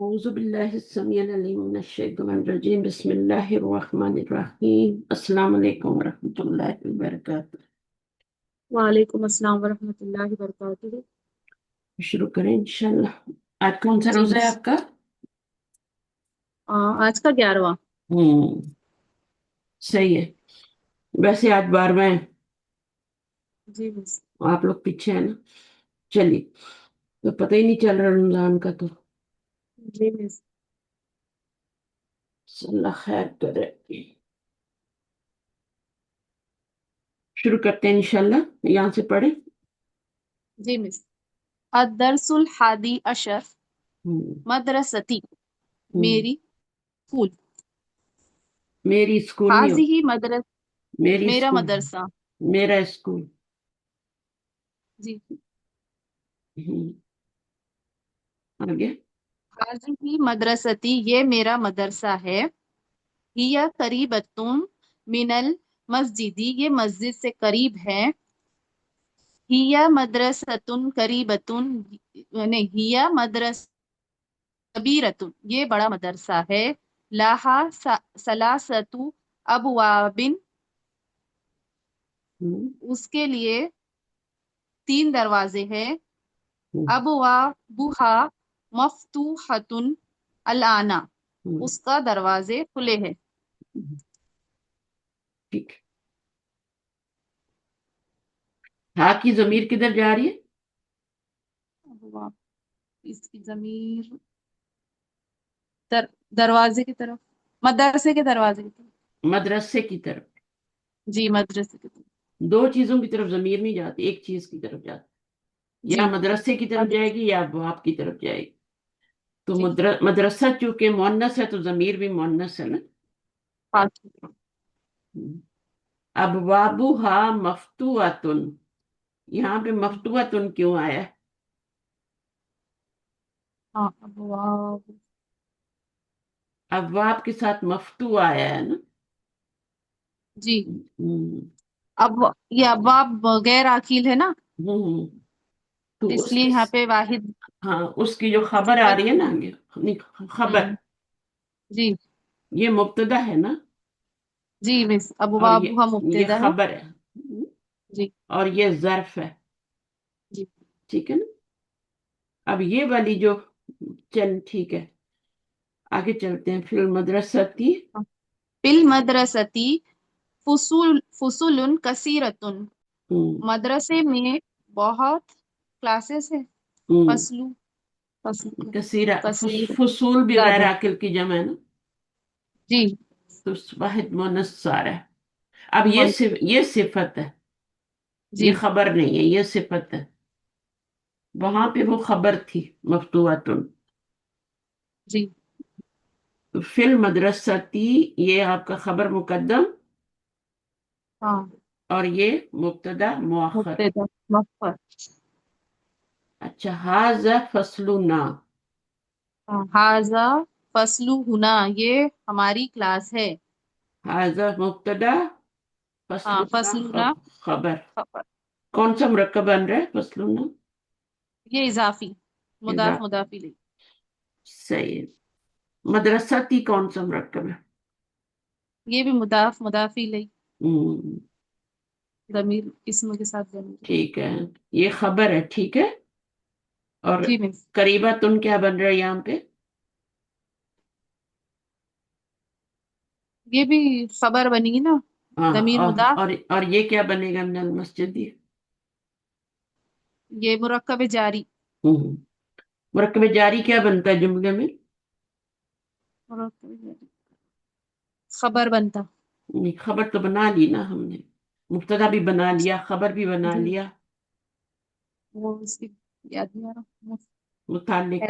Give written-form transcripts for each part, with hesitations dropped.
أعوذ بالله السميع العليم من الشيطان الرجيم بسم الله الرحمن الرحيم السلام علیکم ورحمۃ اللہ وبرکاتہ۔ وعلیکم السلام ورحمۃ اللہ وبرکاتہ۔ شروع کریں انشاءاللہ۔ آج کون سا جی روزہ ہے مس، آپ کا؟ آج کا 11واں۔ ہوں صحیح ہے۔ ویسے آج 12واں ہے، جی مس۔ آپ لوگ پیچھے ہیں نا۔ چلیے، تو پتہ ہی نہیں چل رہا رمضان کا، تو جی مس۔ اللہ خیر کرے۔ شروع کرتے ہیں انشاءاللہ، یہاں سے پڑھیں۔ جی مس۔ الدرس الحادی عشر، ہوں مدرستی، ہوں میری اسکول۔ میری اسکول نہیں حاضی ہوتی، مدرس، میری میرا اسکول، مدرسہ۔ میرا اسکول۔ جی، ہوں آگے۔ حاضی مدرستی، یہ میرا مدرسہ ہے۔ ہی قریبتم من المسجدی، یہ مسجد سے قریب ہے۔ ہی مدرستن قریبتن، نہیں، ہی مدرس کبیرتن، یہ بڑا مدرسہ ہے۔ لاہا سلاست ابوابن، ہوں اس کے لیے 3 دروازے ہیں۔ ہوں ابوابہا مفتوحتن الانا، ہوں اس کا دروازے کھلے ہیں۔ ٹھیک ہے۔ ہاں کی ضمیر کدھر جا رہی ہے؟ ابواب، اس کی ضمیر دروازے کی طرف، مدرسے کے دروازے کی طرف۔ مدرسے کی طرف۔ جی، مدرسے کی طرف۔ دو چیزوں کی طرف ضمیر نہیں جاتی، ایک چیز کی طرف جاتی، یا جی، مدرسے کی طرف جائے گی یا ابواب کی طرف جائے گی۔ تو جی، مدرسہ چونکہ مؤنث ہے تو ضمیر بھی مؤنث ہے نا۔ ہاں ابوابها مفتوحۃ، یہاں پہ مفتوحۃ کیوں آیا ہے؟ ہاں، ابواب، ابواب کے ساتھ مفتوح آیا ہے نا۔ جی، ہم، اب یہ ابواب غیر عاقل ہے نا، ہم، تو اس اس لیے کی، یہاں پہ واحد ہاں اس کی جو خبر آ صفت۔ رہی ہے نا آگے، خبر، جی، یہ مبتدا ہے نا، جی مس، اور ابواب کا یہ مبتدا ہے۔ خبر ہے، جی، اور یہ ظرف ہے، جی، ٹھیک ہے نا۔ اب یہ والی جو، چل ٹھیک ہے، آگے چلتے ہیں۔ فی المدرستی، فل مدرستی فصول کثیرتن، مدرسے میں بہت کلاسز ہیں۔ فصلو، فصل، کثیرہ، کثیر، فصول بھی غیر زیادہ۔ عاقل کی جمع ہے نا، جی، تو واحد مونث صار ہے۔ اب من، یہ صفت ہے، جی، یہ خبر نہیں ہے، یہ صفت ہے۔ وہاں پہ وہ خبر تھی مفتوحۃ۔ جی، تو فی المدرستی، یہ آپ کا خبر مقدم، ہاں، اور یہ مبتدا مؤخر۔ مبتدا مؤخر۔ اچھا، ھذا فصلنا، ہاں، ھذا فصل ہونا، یہ ہماری کلاس ہے۔ ھذا مبتدا، ہاں، فصلنا فصل ہونا خبر۔ خبر۔ کون سا مرکب بن رہا ہے فصلنا؟ یہ اضافی، مضاف اضافہ، مضاف الیہ۔ صحیح ہے۔ مدرستی کون سا مرکب ہے؟ یہ بھی مضاف مضاف الیہ، ہم، ضمیر اسم کے ساتھ ضمیر۔ ٹھیک ہے، یہ خبر ہے، ٹھیک ہے۔ اور جی مس، قریبا تن کیا بن رہا ہے یہاں پہ؟ یہ بھی خبر بنی گی نا، ہاں، ضمیر مضاف۔ اور یہ کیا بنے گا؟ من المسجد۔ یہ مرکب جاری، مرکب جاری کیا بنتا ہے جملے میں؟ مرکب جاری، خبر بنتا۔ نہیں، خبر تو بنا لی نا ہم نے، مبتدا بھی بنا لیا، خبر بھی بنا جی، لیا، وہ اس کی یاد نہیں آ رہا۔ متعلق،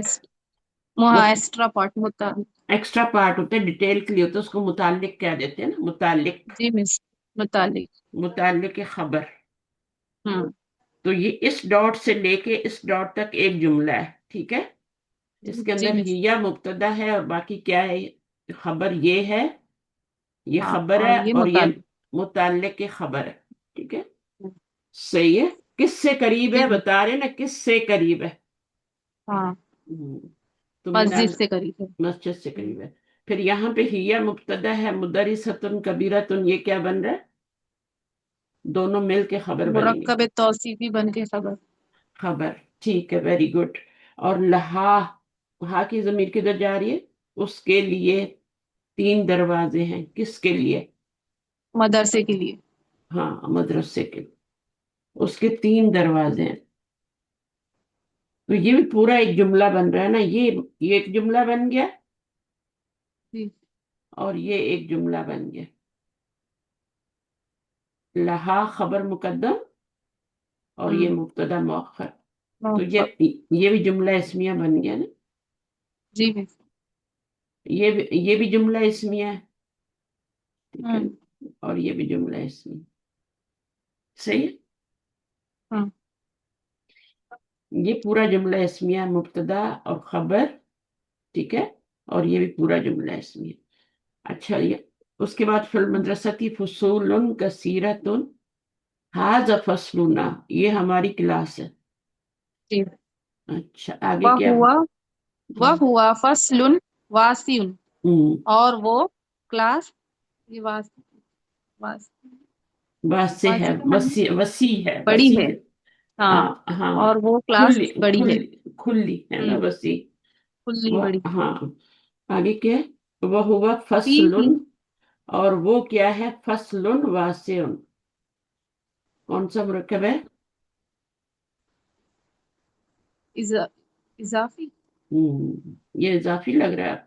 ایکسٹرا پارٹ ہوتا۔ ایکسٹرا پارٹ ہوتا ہے، ڈیٹیل کے لیے ہوتا ہے، اس کو متعلق کہہ دیتے ہیں نا، متعلق، جی مس، متعلق۔ متعلق خبر۔ ہوں، تو یہ اس ڈاٹ سے لے کے اس ڈاٹ تک ایک جملہ ہے، ٹھیک ہے۔ اس کے جی اندر مس، ہیا مبتدا ہے اور باقی کیا ہے؟ خبر یہ ہے، یہ ہاں، خبر اور ہے، یہ اور یہ متعلق۔ متعلق کی خبر ہے، ٹھیک ہے، صحیح ہے۔ کس سے قریب جی ہے مس، بتا رہے نا، کس سے قریب ہے؟ ہاں، ہم، تو مسجد سے قریب ہے. مسجد سے قریب ہے. پھر یہاں پہ ہیا مبتدا ہے، مدرستن کبیرتن، یہ کیا بن رہا ہے؟ دونوں مل کے خبر بنیں گے. مرکب توصیفی بن کے خبر. خبر، ٹھیک ہے، ویری گڈ. اور لہا، ہا کی ضمیر کدھر جا رہی ہے؟ اس کے لیے 3 دروازے ہیں. کس کے لیے؟ مدرسے کے لیے. ہاں، مدرسے کے. اس کے 3 دروازے ہیں. تو یہ بھی پورا ایک جملہ بن رہا ہے نا. یہ ایک جملہ بن گیا جی. اور یہ ایک جملہ بن گیا. لہا خبر مقدم اور یہ مبتدا مؤخر. تو یہ بھی جملہ اسمیہ بن گیا نا. جی جی. یہ بھی جملہ اسمیہ ہے. ٹھیک ہے. ہوں. اور یہ بھی جملہ اسمیہ. صحیح ہے. ہاں. یہ پورا جملہ اسمیہ، مبتدا اور خبر. ٹھیک ہے. اور یہ بھی پورا جملہ اسمیہ. اچھا، یہ اس کے بعد فی المدرستی فصول کثیرۃ، ھذا فصلنا، یہ ہماری کلاس ہے. جی. اچھا، آگے کیا؟ وہ ہوا فصل واسع، ہوں، اور وہ کلاس. یہ واسع ہے، واسع کا معنی وسیع ہے، بڑی وسیع ہے. ہے. ہاں. ہاں ہاں. اور وہ کلاس کھلی بڑی ہے. کھلی کھلی ہے نا، وسیع. کھلی بڑی. ہاں. آگے کیا ہے؟ وہ ہوا فی فصل، ہی اور وہ کیا ہے؟ فصل واسع. کون سا مرکب ہے؟ اضافی. یہ اضافی لگ رہا ہے.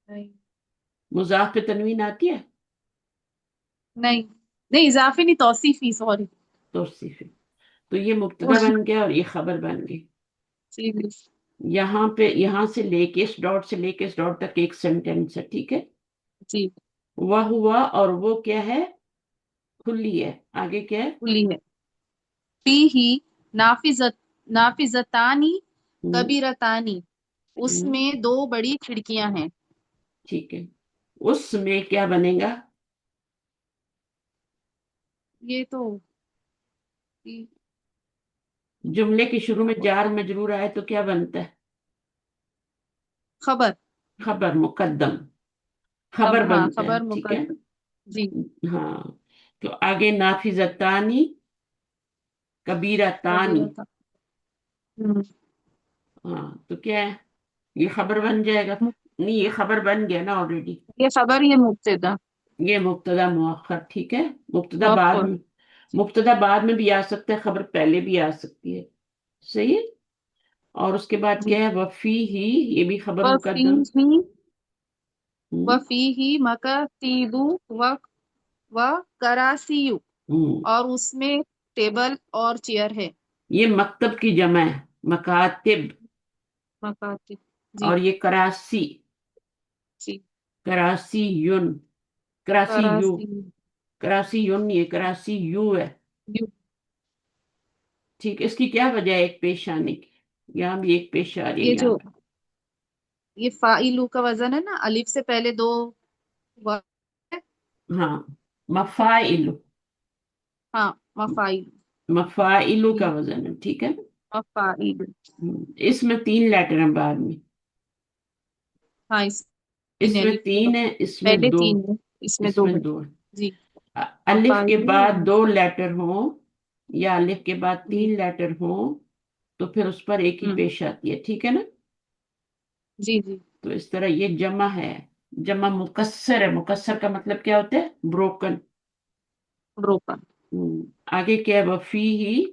نہیں مضاف پہ تنوین آتی ہے؟ نہیں نہیں، اضافی نہیں، توصیفی، سوری. توصیفی. تو یہ مبتدا بن گیا اور یہ خبر بن گئی. جی جی. یہاں پہ، یہاں سے لے کے، اس ڈاٹ سے لے کے اس ڈاٹ تک ایک سینٹینس ہے. ٹھیک ہے. جی. وہ ہوا، اور وہ کیا ہے؟ کھلی ہے. آگے کیا ہے؟ کھلی ہے. فی ہی نافذتانی ہوں، کبیرتانی، اس ہوں، میں 2 بڑی کھڑکیاں ہیں. ٹھیک ہے. اس میں کیا بنے گا؟ یہ تو جملے کے شروع میں جار مجرور آئے تو کیا بنتا ہے؟ خبر. خبر مقدم. خبر ہاں، بنتا ہے. خبر ٹھیک ہے. مقدم. جی. ہاں. تو آگے نافذتانی کبیرتانی. کبیرتا. ہوں. ہاں، تو کیا ہے؟ یہ خبر بن جائے گا. نہیں، یہ خبر بن گیا نا آلریڈی. یہ خبر، یہ مبتدا. یہ مبتدا مؤخر. ٹھیک ہے. مبتدا بعد مؤخر. میں، مبتدا بعد میں بھی آ سکتا ہے، خبر پہلے بھی آ سکتی ہے. صحیح ہے. اور اس کے بعد جی. کیا ہے؟ وفی ہی، یہ بھی خبر مقدم. وفیہ ہوں، وفیہ مکاتیب و کراسیُ، ہوں. اور اس میں ٹیبل اور چیئر ہے. یہ مکتب کی جمع ہے، مکاتب. مکاتب. جی اور یہ کراسی، جی. کراسی یون، کراسی یو. کراسی. کراسی یون، یہ کراسی یو ہے. یو. ٹھیک. اس کی کیا وجہ ہے ایک پیش آنے کی؟ یہاں بھی ایک پیش آ رہی ہے یہ یہاں جو پہ. یہ فاعلو کا وزن ہے نا، الف سے پہلے 2 و- ہاں، مفاعل. ہاں، مفاعل. مفاعلو جی. کا وزن ہے. ٹھیک ہے. مفاعل. اس میں 3 لیٹر ہیں بعد میں. ہاں، اس میں الف 3 ہے، اس میں پہلے 2. 3 ہے، اس میں اس 2 میں ہے. 2 ہے. جی. الف کے مفاعل. بعد 2 لیٹر ہوں یا الف کے بعد جی. 3 لیٹر ہوں تو پھر اس پر ایک ہی ہوں. پیش آتی ہے. ٹھیک ہے نا. جی جی. تو اس طرح یہ جمع ہے. جمع مکسر ہے. مکسر کا مطلب کیا ہوتا ہے؟ بروکن. بروکن. آگے کیا ہے؟ وفی ہی.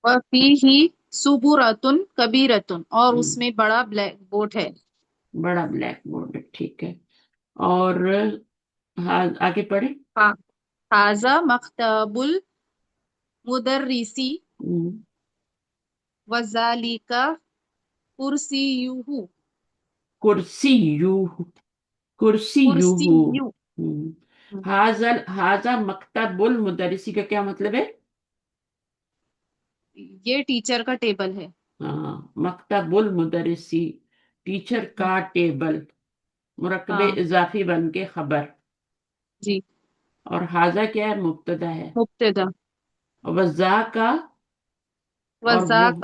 وفیہ سبورۃ کبیرۃ، اور اس میں بڑا بلیک بورڈ ہے. بڑا بلیک بورڈ ہے. ٹھیک ہے. اور ہاں، آگے پڑھیں. ھذا مکتب المدرسی ہم، وذالک کرسیہ. کرسی یو، کرسی یو. کرسیہ. ہاضا مکتب المدرسی کا کیا مطلب ہے؟ یہ ٹیچر کا ٹیبل ہے. ہاں، مکتب المدرسی، ٹیچر کا ٹیبل. مرکب ہاں. اضافی بن کے خبر. جی. اور ہاضا کیا ہے؟ مبتدا ہے. مبتدا. وضا کا، اور وہ وذاک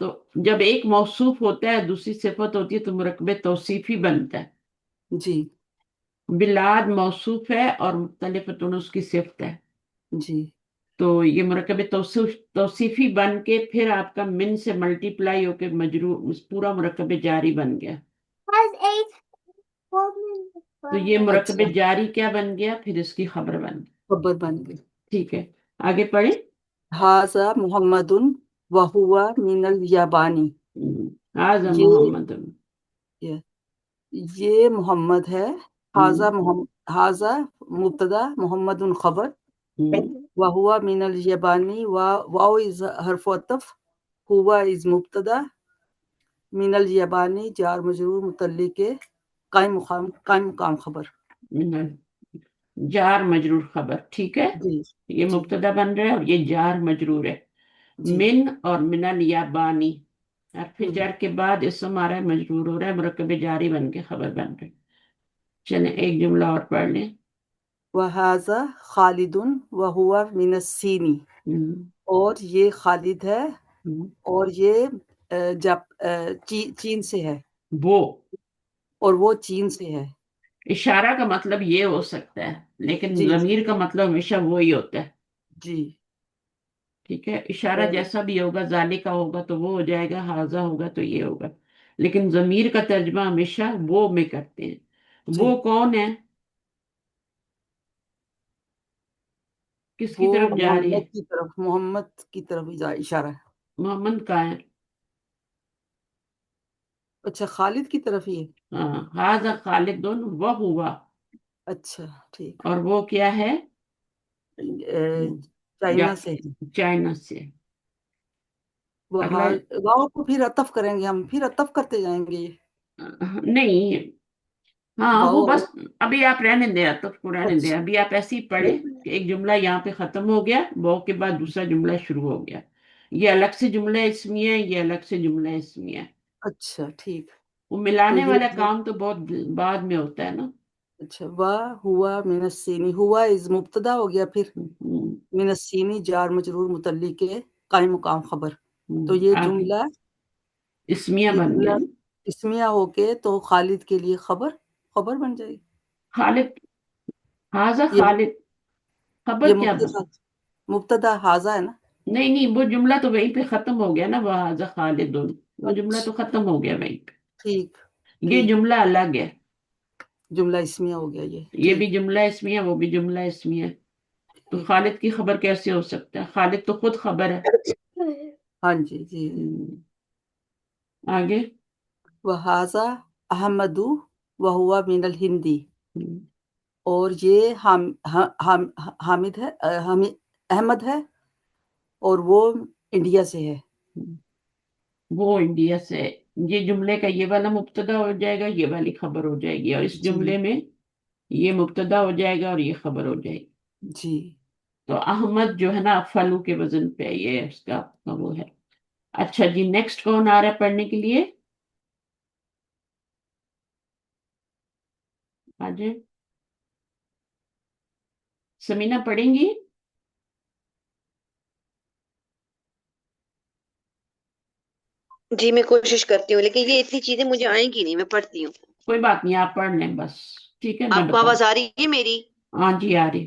تو جب ایک موصوف ہوتا ہے دوسری صفت ہوتی ہے تو مرکب توصیفی بنتا ہے. جی بلاد موصوف ہے اور مختلفتن اس کی صفت ہے. جی تو یہ مرکب توصیفی بن کے پھر آپ کا من سے ملٹیپلائی ہو کے مجرور پورا مرکب جاری بن گیا. تو یہ مرکب اچھا جاری کیا بن گیا؟ پھر اس کی خبر بن گئی. خبر بن گئی. ٹھیک ہے آگے پڑھیں. ھذا محمد وہو من الیابانی. آزا یہ محمد. یہ محمد ہے. ھذا مبتدا محمد خبر وہو من الیابانی واو از حرف عطف ہوا از مبتدا من الیابانی جار مجرور متعلق کے قائم مقام خبر. جار مجرور خبر. ٹھیک ہے جی یہ جی مبتدا بن رہا ہے اور یہ جار مجرور ہے. جی من اور من الیابانی حرف جر کے بعد اسم آ رہا ہے مجرور ہو رہا ہے مرکب جاری بن کے خبر بن رہی. چلیں ایک جملہ اور پڑھ لیں. وَهَذَا خالد وَهُوَ من الصین. اور یہ خالد ہے اور یہ چین سے ہے وہ اور وہ چین سے ہے. اشارہ کا مطلب یہ ہو سکتا ہے لیکن جی ضمیر کا مطلب ہمیشہ وہی ہوتا ہے. جی ٹھیک ہے اشارہ جیسا بھی ہوگا ذالکا ہوگا تو وہ ہو جائے گا ہاذا ہوگا تو یہ ہوگا لیکن ضمیر کا ترجمہ ہمیشہ وہ میں کرتے ہیں. جی وہ کون ہے؟ کس کی وہ طرف جا رہی ہے؟ محمد کی طرف اشارہ ہے. محمد کا ہے. اچھا خالد کی طرف ہی ہے. ہاں ہاذا خالد وہ ہوا اچھا ٹھیک. اور وہ کیا ہے؟ چائنا سے. چائنا سے. وہ اگلا واو کو پھر عطف کریں گے ہم پھر عطف کرتے جائیں گے. نہیں ہاں وہ واو بس ابھی آپ رہنے دیں عطف کو رہنے دیں. اچھا ابھی آپ ایسے ہی پڑھیں کہ ایک جملہ یہاں پہ ختم ہو گیا واو کے بعد دوسرا جملہ شروع ہو گیا. یہ الگ سے جملہ اسمیہ ہے یہ الگ سے جملہ اسمیہ ہے. اچھا ٹھیک. وہ تو ملانے والا یہ کام تو بہت بعد میں ہوتا ہے نا. اچھا ہوا من الصین ہوا از مبتدا ہو گیا پھر من الصین جار مجرور متعلق کے قائم مقام خبر. تو یہ آگے جملہ اسمیہ بن گیا نا. اسمیہ ہو کے تو خالد کے لیے خبر بن جائے گی. خالد ہاذا یہ خالد خبر یہ کیا بن؟ مبتدا ھذا ہے نا. نہیں وہ جملہ تو وہیں پہ ختم ہو گیا نا. وہ ہاذا خالد وہ جملہ تو ختم ہو گیا وہیں پہ. ٹھیک یہ ٹھیک جملہ الگ ہے. جملہ اسمیہ ہو گیا یہ. یہ بھی ٹھیک جملہ اسمیہ وہ بھی جملہ اسمیہ. تو ٹھیک. خالد کی خبر کیسے ہو سکتا ہے؟ خالد تو خود خبر ہے. ہاں جی جی. آگے وَهَذَا احمد وَهُوَ من الہندی. اور یہ حامد ہے احمد ہے اور وہ انڈیا سے ہے. وہ انڈیا سے. یہ جملے کا یہ والا مبتدا ہو جائے گا یہ والی خبر ہو جائے گی اور اس جی جملے میں یہ مبتدا ہو جائے گا اور یہ خبر ہو جائے گی. جی تو احمد جو ہے نا فلو کے وزن پہ یہ اس کا وہ ہے. اچھا جی نیکسٹ کون آ رہا ہے پڑھنے کے لیے؟ آج سمینہ پڑھیں گی؟ جی میں کوشش کرتی ہوں لیکن یہ اتنی چیزیں مجھے آئیں گی نہیں. میں پڑھتی ہوں. کوئی بات نہیں آپ پڑھ لیں بس. ٹھیک ہے میں آپ کو بتا. آواز آ رہی ہے میری؟ ہاں جی آ رہی.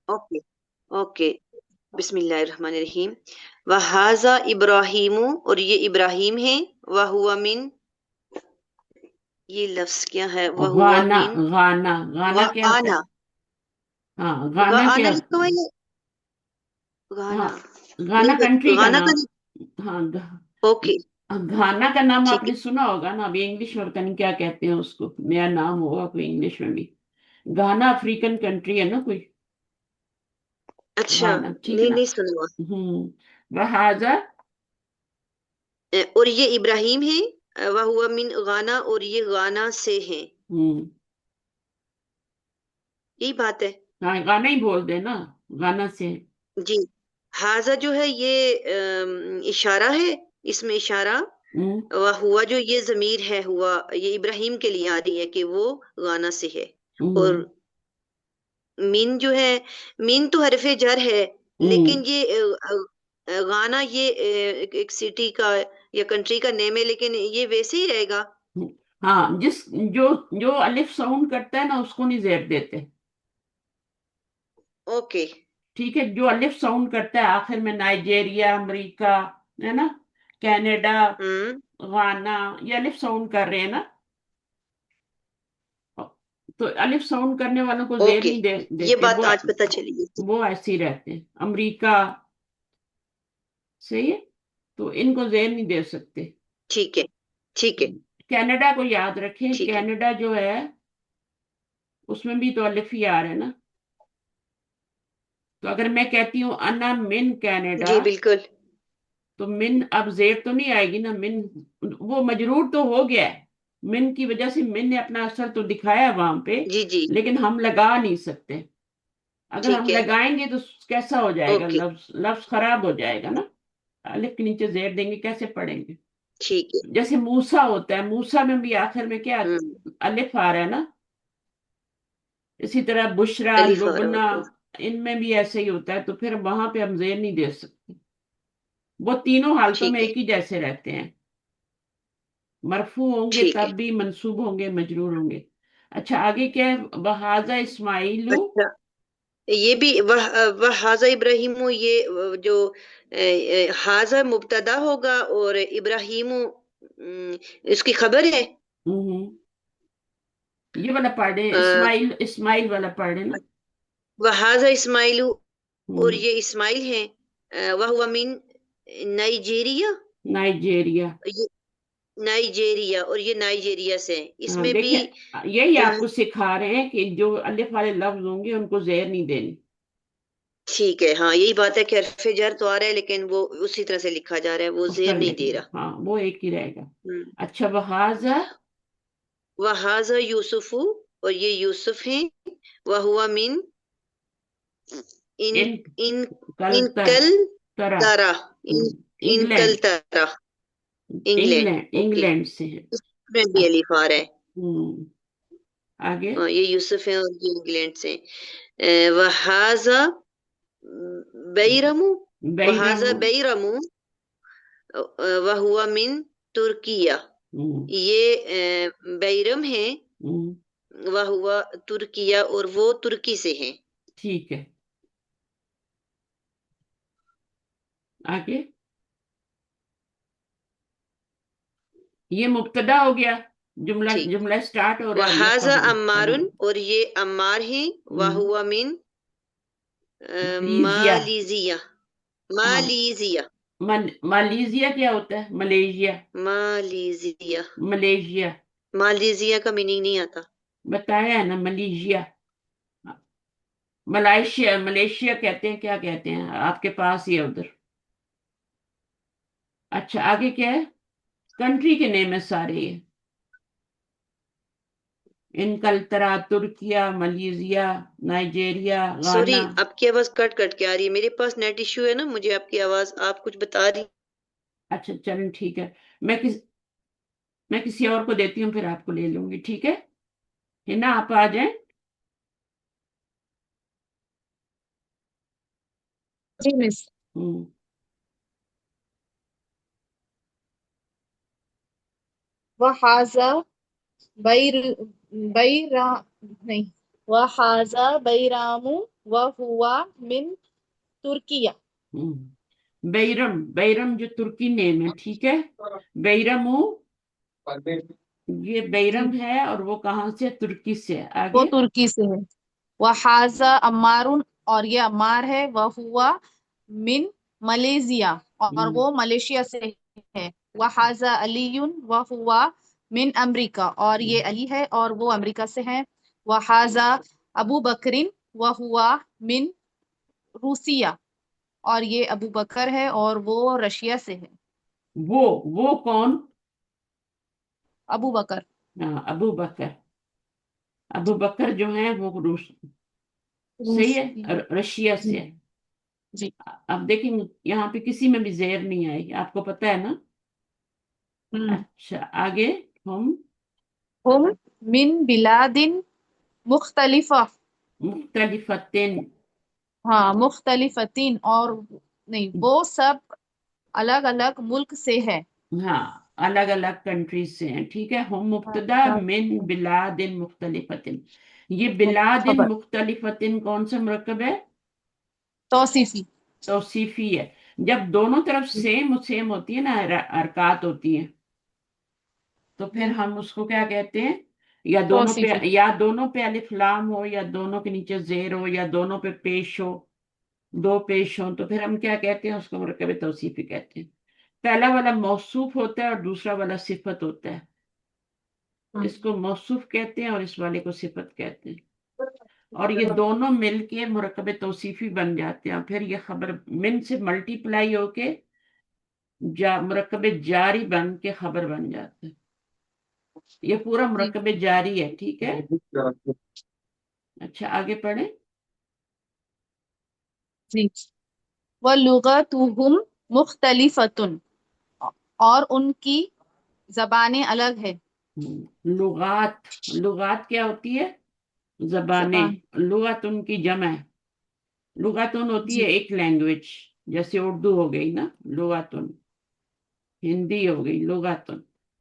Okay okay. بسم اللہ الرحمن الرحیم. وَهَذَا ابراہیم اور یہ ابراہیم ہے. وَهُوَ من یہ لفظ کیا ہے؟ وَهُوَ غانا من غانا غانا کیا ہوتا ہے؟ وَآنَا ہاں غانا کیا آنا ہوتا لکھا ہے؟ ہوا ہے. گانا ہاں غانا کنٹری کا گانا نام. کا. ہاں اوکے گھانا کا نام آپ ٹھیک نے ہے. سنا ہوگا نا. ابھی انگلش میں پتہ نہیں کیا کہتے ہیں اس کو. نیا نام ہوگا کوئی انگلش میں بھی. گھانا افریقن کنٹری ہے نا کوئی. اچھا گھانا ٹھیک نہیں نا. نہیں سنوا. وہذا اور یہ ابراہیم ہے. وَهُوَ من غانا اور یہ غانا سے ہیں. یہی بات ہے. ہاں گانا ہی بول دے نا گانا سے. جی حاضہ جو ہے یہ اشارہ ہے. اس میں اشارہ ہوا جو یہ ضمیر ہے ہوا یہ ابراہیم کے لیے آ رہی ہے کہ وہ غانا سے ہے. اور مین جو ہے مین تو حرف جر ہے لیکن یہ غانا یہ ایک سٹی کا یا کنٹری کا نیم ہے، لیکن یہ ویسے ہی رہے گا. ہاں، جو الف ساؤنڈ کرتا ہے نا اس کو نہیں زیر دیتے. اوکے ٹھیک ہے، جو الف ساؤنڈ کرتا ہے آخر میں، نائجیریا، امریکہ، ہے نا، کینیڈا، غانا، یہ الف ساؤنڈ کر رہے ہیں نا، تو الف ساؤنڈ کرنے والوں کو زیر اوکے، نہیں یہ دیتے، بات آج پتہ چلی ہے. وہ ایسے ہی رہتے ہیں. امریکہ، صحیح ہے، تو ان کو زیر نہیں دے سکتے. ٹھیک ہے ٹھیک ہے کینیڈا کو یاد رکھیں، ٹھیک ہے. کینیڈا جو ہے اس میں بھی تو الف ہی آ رہا ہے نا. تو اگر میں کہتی ہوں انا من کینیڈا، جی بالکل. تو من اب زیر تو نہیں آئے گی نا، من وہ مجرور تو ہو گیا ہے، من کی وجہ سے من نے اپنا اثر تو دکھایا وہاں پہ، جی جی لیکن ہم لگا نہیں سکتے. اگر ہم ٹھیک ہے. لگائیں گے تو کیسا ہو جائے گا، اوکے لفظ خراب ہو جائے گا نا. الف کے نیچے زیر دیں گے کیسے پڑھیں گے؟ ٹھیک ہے. جیسے موسا ہوتا ہے، موسا میں بھی آخر میں کیا الف آ رہا ہے نا. اسی طرح بشرا، الف آ رہا لبنا، ہوتا ہے. ان میں بھی ایسے ہی ہوتا ہے، تو پھر وہاں پہ ہم زیر نہیں دے سکتے. وہ تینوں حالتوں میں ٹھیک ہے ایک ہی جیسے رہتے ہیں، مرفوع ہوں گے ٹھیک ہے. تب بھی، منصوب ہوں گے، مجرور ہوں گے. اچھا آگے کیا ہے؟ وہذا اسماعیل. اچھا یہ بھی وہ حاضہ ابراہیم، یہ جو حاضہ مبتدا ہوگا اور ابراہیم اس کی خبر ہے. یہ والا پڑھ رہے ہیں، اسماعیل، اسماعیل والا پڑھ رہے ہیں نا. وہ حاضہ اسماعیل اور ہوں، یہ اسماعیل ہیں. وہ من نائجیریا، نائجیریا. نائجیریا، اور یہ نائجیریا سے ہیں. اس ہاں میں بھی دیکھیں، یہی آپ کو سکھا رہے ہیں کہ جو الف والے لفظ ہوں گے ان کو زیر نہیں دینی. ٹھیک ہے. ہاں یہی بات ہے کہ حرف جر تو آ رہا ہے لیکن وہ اسی طرح سے لکھا جا رہا ہے، وہ اس زیر طرح نہیں دے لکھنا، رہا. ہاں وہ ایک ہی رہے گا. اچھا وہذا، وَهَذَا یوسف، اور یہ یوسف ہیں. وَهُوَ مِن ان کلتر انکل طرح، تارا، انکل انگلینڈ، تارا، انگلینڈ. اوکے، انگلینڈ سے ہے. اس میں بھی الف آ رہا ہے. آگے یہ یوسف ہیں اور یہ انگلینڈ سے. وَهَذَا بیرم، بیرم. وَهَذَا بیرم وَهُوَ مِن ترکیہ. یہ بیرم ہیں، وَهُوَ ترکیہ، اور وہ ترکی سے ہیں. ٹھیک ہے. آگے یہ مبتدا ہو گیا، ٹھیک. جملہ سٹارٹ ہو رہا ہے اور یہ وَهَذَا خبر. عمار، اور یہ عمار ہیں. وَهُوَ مِن ملیزیا. مالیزیا. ہاں، مالیزیا. مالیزیا کیا ہوتا ہے؟ ملیشیا. مالیزیا. ملیشیا مالیزیا کا میننگ نہیں آتا. بتایا ہے نا، ملیشیا. ملیشیا کہتے ہیں، کیا کہتے ہیں آپ کے پاس ہی ہے ادھر. اچھا آگے کیا ہے؟ کنٹری کے نیم ہے سارے یہ، انکلترا، ترکیہ، ملیزیا، نائجیریا، سوری، غانا. آپ کی آواز کٹ کٹ کے آ رہی ہے. میرے پاس نیٹ ایشو ہے نا، مجھے آپ کی آواز، آپ کچھ بتا رہی. اچھا چلیں ٹھیک ہے، میں کسی اور کو دیتی ہوں، پھر آپ کو لے لوں گی. ٹھیک ہے نا، آپ آ جائیں. جی مس. وَهَذَا نہیں، وَهَذَا بیرام وَهُوَ من ترکیہ. بیرم جو ترکی نیم ہے، ٹھیک ہے. بیرم یہ جی بیرم ہے، اور وہ کہاں سے؟ ترکی سے. وہ آگے ترکی سے ہے. وَهَذَا عمار، اور یہ عمار ہے. وَهُوَ من ملیزیا، اور وہ ملیشیا سے ہے. وَهَذَا علی وَهُوَ من امریکہ، اور یہ علی ہے اور وہ امریکہ سے ہے. وَهَذَا ابو بکر وَهُوَ من روسیہ، اور یہ ابو بکر ہے اور وہ رشیا سے ہے. وہ کون؟ ابو بکر. ابو بکر. ابو بکر جو ہیں وہ صحیح ہے، رشیا سے ہے. جی. اب دیکھیں یہاں پہ کسی میں بھی زیر نہیں آئی، آپ کو پتہ ہے نا. اچھا آگے، ہم من بلاد مختلفہ. مختلفتن. ہاں مختلفتین، اور نہیں وہ سب الگ الگ ملک سے ہے. ہاں الگ الگ کنٹریز سے ہیں. ٹھیک ہے. ہم مبتدا من بلاد مختلفت. یہ بلاد خبر مختلفت کون سا مرکب ہے؟ توصیفی. توصیفی ہے. جب دونوں طرف سیم سیم ہوتی ہے نا، حرکات ہوتی ہیں، تو پھر ہم اس کو کیا کہتے ہیں؟ توصیفی. یا دونوں پہ الف لام ہو، یا دونوں کے نیچے زیر ہو، یا دونوں پہ پیش ہو، دو پیش ہوں، تو پھر ہم کیا کہتے ہیں؟ اس کو مرکب توصیفی کہتے ہیں. پہلا والا موصوف ہوتا ہے اور دوسرا والا صفت ہوتا ہے. اس کو موصوف کہتے ہیں اور اس والے کو صفت کہتے ہیں. اور یہ دونوں مل کے مرکب توصیفی بن جاتے ہیں. پھر یہ خبر من سے ملٹی پلائی ہو کے مرکب جاری بن کے خبر بن جاتا ہے. یہ پورا جی مرکب جاری ہے. ٹھیک ہے. اچھا آگے پڑھیں. جی. وَلُغَتُهُمْ مُخْتَلِفَةٌ اور ان کی زبانیں الگ ہے. لغات. لغات کیا ہوتی ہے؟ زبانیں. زبان. لغت ان کی جمع ہے. لغتن ہوتی جی ہے ایک لینگویج، جیسے اردو ہو گئی نا لغتن، ہندی ہو گئی لغتن،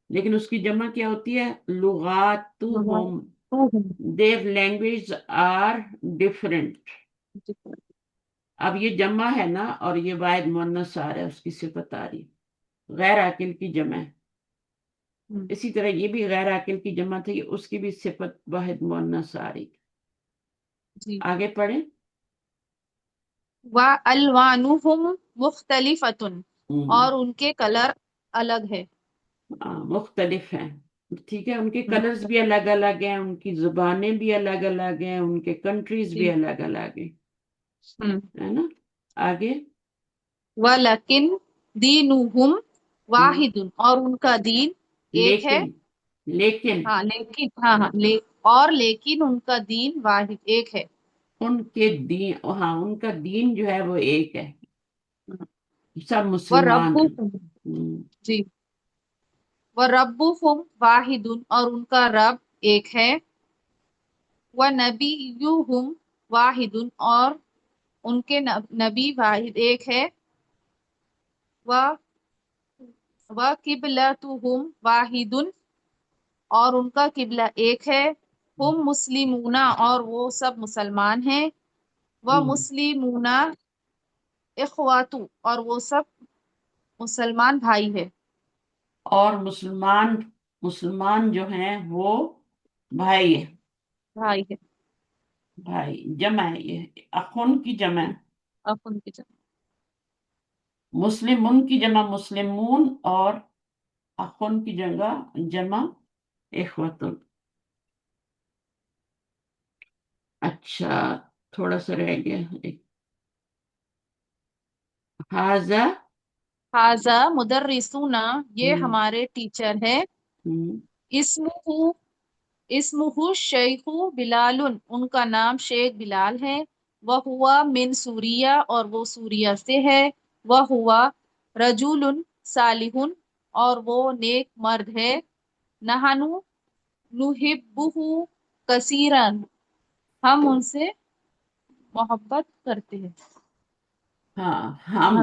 لیکن اس کی جمع کیا ہوتی ہے؟ لغاتہم. their language are different. اب یہ جمع ہے نا، اور یہ واحد مؤنث آ رہا ہے، اس کی صفت آ رہی ہے. غیر عاقل کی جمع ہے. اسی طرح یہ بھی غیر عاقل کی جمع تھی، اس کی بھی صفت واحد مؤنث آ رہی. جی. آگے پڑھیں. وَأَلْوَانُهُمْ مُخْتَلِفَةٌ ہم، اور ان کے کلر الگ ہے. مختلف ہیں. ٹھیک ہے. ان کے کلرز بھی الگ الگ ہیں، ان کی زبانیں بھی الگ الگ ہیں، ان کے کنٹریز جی. بھی الگ الگ ہیں. ہے نا. آگے. وَلَكِنْ دِينُهُمْ ہم، وَاحِدٌ اور ان کا دین ایک ہے. لیکن ہاں لیکن اور لیکن ان کا دین واحد ایک ہے. ان کے دین، ہاں ان کا دین جو ہے وہ ایک ہے. سب مسلمان ہیں. وَرَبُّهُمْ ہم، جی. وَرَبُّهُمْ وَاحِدٌ اور ان کا رب ایک ہے. وَنَبِيُّهُمْ وَاحِدٌ اور ان کے نبی واحد ایک ہے. وَقِبْلَتُهُمْ وَاحِدٌ اور ان کا قبلہ ایک ہے. ہم مسلمون اور وہ سب مسلمان ہیں. وَمُسْلِمُونَ اخواتو اور وہ سب مسلمان بھائی ہے. اور مسلمان جو ہیں وہ بھائی ہیں. بھائی ہے. بھائی جمع ہے. یہ اخن کی جمع ہے. اب ان کی جمع. مسلمون کی جمع مسلمون، اور اخن کی جمع اخوتن. اچھا تھوڑا سا رہ گیا. حاضہ. حاضہ مدرسونا یہ ہمارے ٹیچر ہے. اسمہ شیخ بلال ان کا نام شیخ بلال ہے. وہ ہوا من سوریہ اور وہ سوریہ سے ہے. وہ ہوا رجل صالح اور وہ نیک مرد ہے. نحنو نحبہ کثیرا ہم ان سے محبت کرتے ہیں. ہاں ہم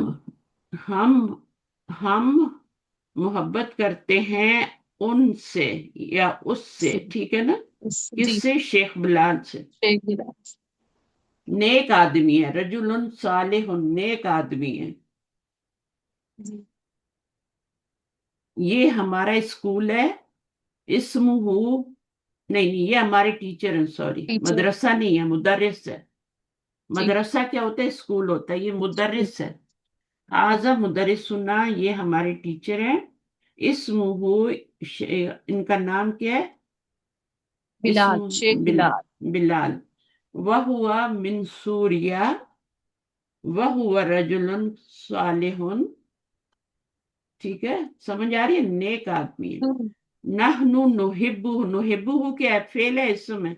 ہم محبت کرتے ہیں ان سے یا اس سے. ٹھیک ہے نا. جی کس سے؟ شیخ بلال سے. شیخ بلال. نیک آدمی ہے. رجل صالح نیک آدمی ہے. جی. یہ ہمارا اسکول ہے. اسمہ نہیں یہ ہمارے ٹیچر ہیں. Sorry teacher. مدرسہ نہیں ہے، مدرس ہے. جی مدرسہ کیا ہوتا ہے؟ اسکول ہوتا ہے. یہ مدرس ہے. حاضہ مدرسنا یہ ہمارے ٹیچر ہیں. اسمہ ان کا نام کیا ہے؟ بلال اسم شیخ بلال. بلال. وہوا من سوریہ وہوا رجل صالح. ٹھیک ہے. سمجھ آ رہی ہے؟ نیک آدمی ہے. نحنو نحبہ کیا ہے؟ فعل ہے. اسم ہے.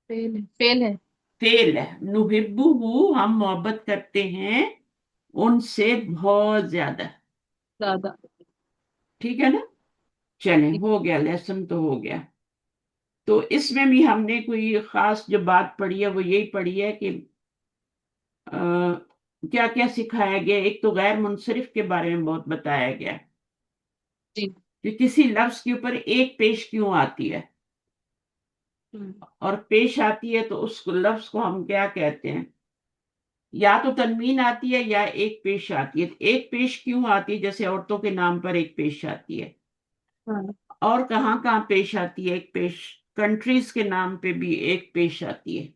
فیل ہے. فعل ہے. نحبہ ہم محبت کرتے ہیں ان سے بہت زیادہ. زیادہ. ٹھیک ہے نا. چلیں ہو گیا. لیسن تو ہو گیا. تو اس میں بھی ہم نے کوئی خاص جو بات پڑھی ہے وہ یہی پڑھی ہے کہ کیا کیا سکھایا گیا؟ ایک تو غیر منصرف کے بارے میں بہت بتایا گیا جی کہ کسی لفظ کے اوپر ایک پیش کیوں آتی ہے، اور پیش آتی ہے تو اس لفظ کو ہم کیا کہتے ہیں؟ یا تو تنوین آتی ہے یا ایک پیش آتی ہے۔ ایک پیش کیوں آتی ہے؟ جیسے عورتوں کے نام پر ایک پیش آتی ہے، اور کہاں کہاں پیش آتی ہے ایک پیش؟ کنٹریز کے نام پہ بھی ایک پیش آتی ہے،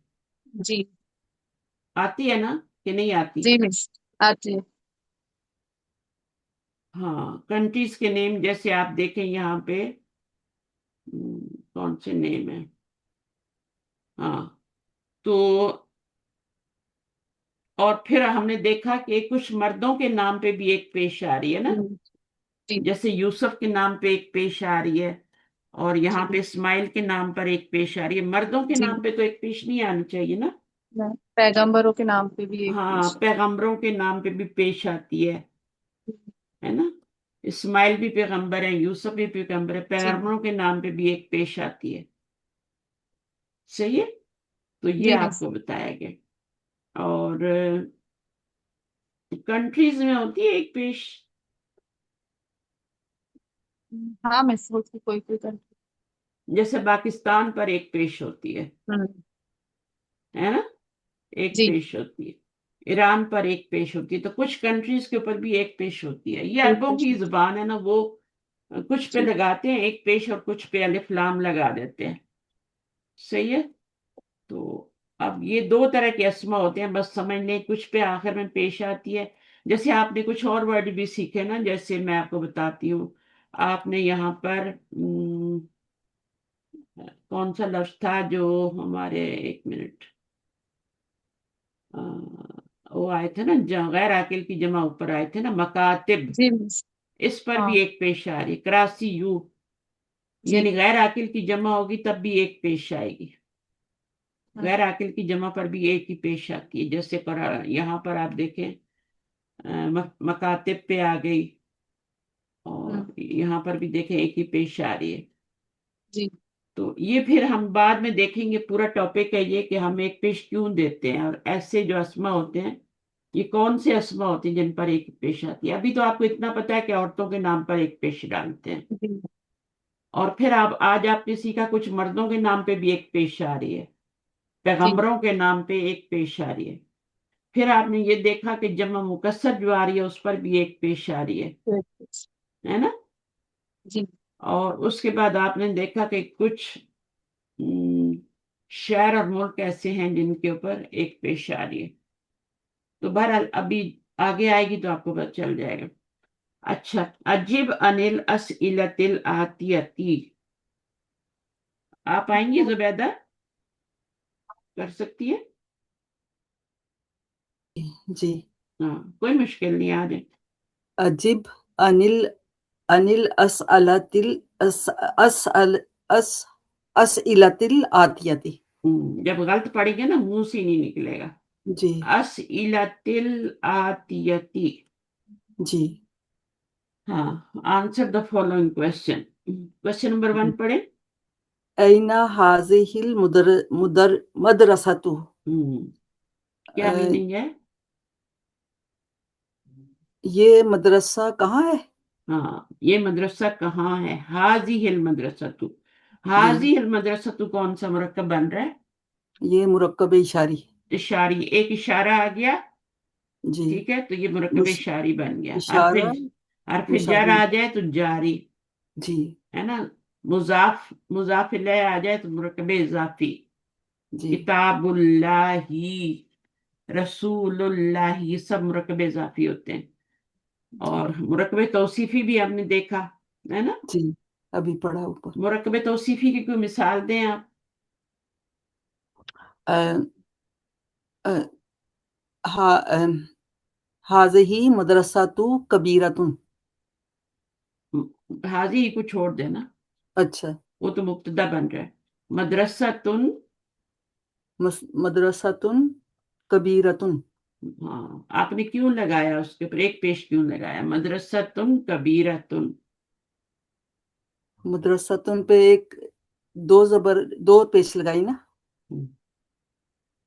جی آتی ہے نا کہ نہیں آتی؟ جی مس آتی ہے۔ ہاں، کنٹریز کے نیم جیسے آپ دیکھیں یہاں پہ کون سے نیم ہے؟ ہاں، تو اور پھر ہم نے دیکھا کہ کچھ مردوں کے نام پہ بھی ایک پیش آ رہی ہے نا، جی جیسے یوسف کے نام پہ ایک پیش آ رہی ہے، اور یہاں پہ اسماعیل کے نام پر ایک پیش آ رہی ہے۔ مردوں کے جی نام پہ تو ایک پیش نہیں آنی چاہیے نا۔ پیغمبروں کے نام پہ بھی ایک ہاں، پیش پیغمبروں کے نام پہ بھی پیش آتی ہے نا۔ اسماعیل بھی پیغمبر ہے، یوسف بھی پیغمبر ہے، جی پیغمبروں کے نام پہ بھی ایک پیش آتی ہے۔ صحیح ہے، تو یہ جی آپ مس کو بتایا گیا۔ اور کنٹریز میں ہوتی ہے ایک پیش، ہاں مس ہوتی کوئی کوئی جیسے پاکستان پر ایک پیش ہوتی ہے نا، ایک جی پیش ہوتی ہے۔ ایران پر ایک پیش ہوتی ہے، تو کچھ کنٹریز کے اوپر بھی ایک پیش ہوتی ہے۔ یہ ایک عربوں پیش کی ہوتی زبان ہے نا، وہ کچھ پہ جی لگاتے ہیں ایک پیش اور کچھ پہ الف لام لگا دیتے ہیں۔ صحیح ہے، تو اب یہ دو طرح کے اسما ہوتے ہیں، بس سمجھ لیں کچھ پہ آخر میں پیش آتی ہے۔ جیسے آپ نے کچھ اور ورڈ بھی سیکھے نا، جیسے میں آپ کو بتاتی ہوں، آپ نے یہاں پر کون سا لفظ تھا جو ہمارے، ایک منٹ، وہ آئے تھے نا غیر عاقل کی جمع اوپر آئے تھے نا، مکاتب، جی مس اس پر ہاں بھی ایک پیش آ رہی، کراسی یو، جی یعنی غیر عاقل کی جمع ہوگی تب بھی ایک پیش آئے گی، غیر عاقل کی جمع پر بھی ایک ہی پیش آتی ہے۔ جیسے یہاں پر آپ دیکھیں مکاتب پہ آ گئی، اور یہاں پر بھی دیکھیں ایک ہی پیش آ رہی ہے۔ جی تو یہ پھر ہم بعد میں دیکھیں گے، پورا ٹاپک ہے یہ کہ ہم ایک پیش کیوں دیتے ہیں، اور ایسے جو اسما ہوتے ہیں یہ کون سے اسما ہوتے ہیں جن پر ایک پیش آتی ہے۔ ابھی تو آپ کو اتنا پتا ہے کہ عورتوں کے نام پر ایک پیش ڈالتے ہیں، جی اور پھر آج آپ نے سیکھا کچھ مردوں کے نام پہ بھی ایک پیش آ رہی ہے، جی پیغمبروں کے نام پہ ایک پیش آ رہی ہے۔ پھر آپ نے یہ دیکھا کہ جمع مکسر جو آ رہی ہے اس پر بھی ایک پیش آ رہی ہے نا۔ جی اور اس کے بعد آپ نے دیکھا کہ کچھ شہر اور ملک ایسے ہیں جن کے اوپر ایک پیش آ رہی ہے۔ تو بہرحال ابھی آگے آئے گی تو آپ کو پتہ چل جائے گا۔ اچھا، عجب انل اسئلۃ الآتیتی، آپ آئیں گی زبیدہ؟ کر سکتی ہے؟ جی ہاں، کوئی مشکل نہیں، آ جائیں۔ عجب انل اسئلۃ الآتیتی، جب غلط پڑے گا نا منہ سے نہیں نکلے گا۔ جی اسئلۃ الآتیتی، جی ہاں، answer the following question. Question number 1 پڑھیں۔ این ہذہ المدرسۃ، کیا میننگ ہے؟ یہ مدرسہ کہاں ہے؟ ہاں، یہ مدرسہ کہاں ہے؟ حاضی المدرسۃ، جی حاضی المدرسۃ کون سا مرکب بن رہا ہے؟ یہ مرکب اشاری، اشاری، ایک اشارہ آ گیا، جی ٹھیک ہے، تو یہ مرکب اشاری بن گیا۔ اشارہ حرف جر مشابہ، آ جائے تو جاری جی ہے نا، مضاف الیہ آ جائے تو مرکب اضافی، جی کتاب اللہ، رسول اللہ، یہ سب مرکب اضافی ہوتے ہیں۔ اور مرکب توصیفی بھی ہم نے دیکھا ہے نا۔ جی ابھی پڑھا اوپر۔ مرکب توصیفی کی کوئی مثال دیں آپ؟ ہذہ مدرسۃ کبیرۃ، حاضی کو چھوڑ دینا، اچھا، وہ تو مبتدا بن رہا ہے۔ مدرسۃن، مدرسۃ کبیرۃ، ہاں، آپ نے کیوں لگایا اس کے اوپر ایک پیش کیوں لگایا؟ مدرسۃن کبیرۃن، مدرسۃ پہ ایک دو پیش لگائی نا،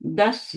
10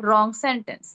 wrong sentence.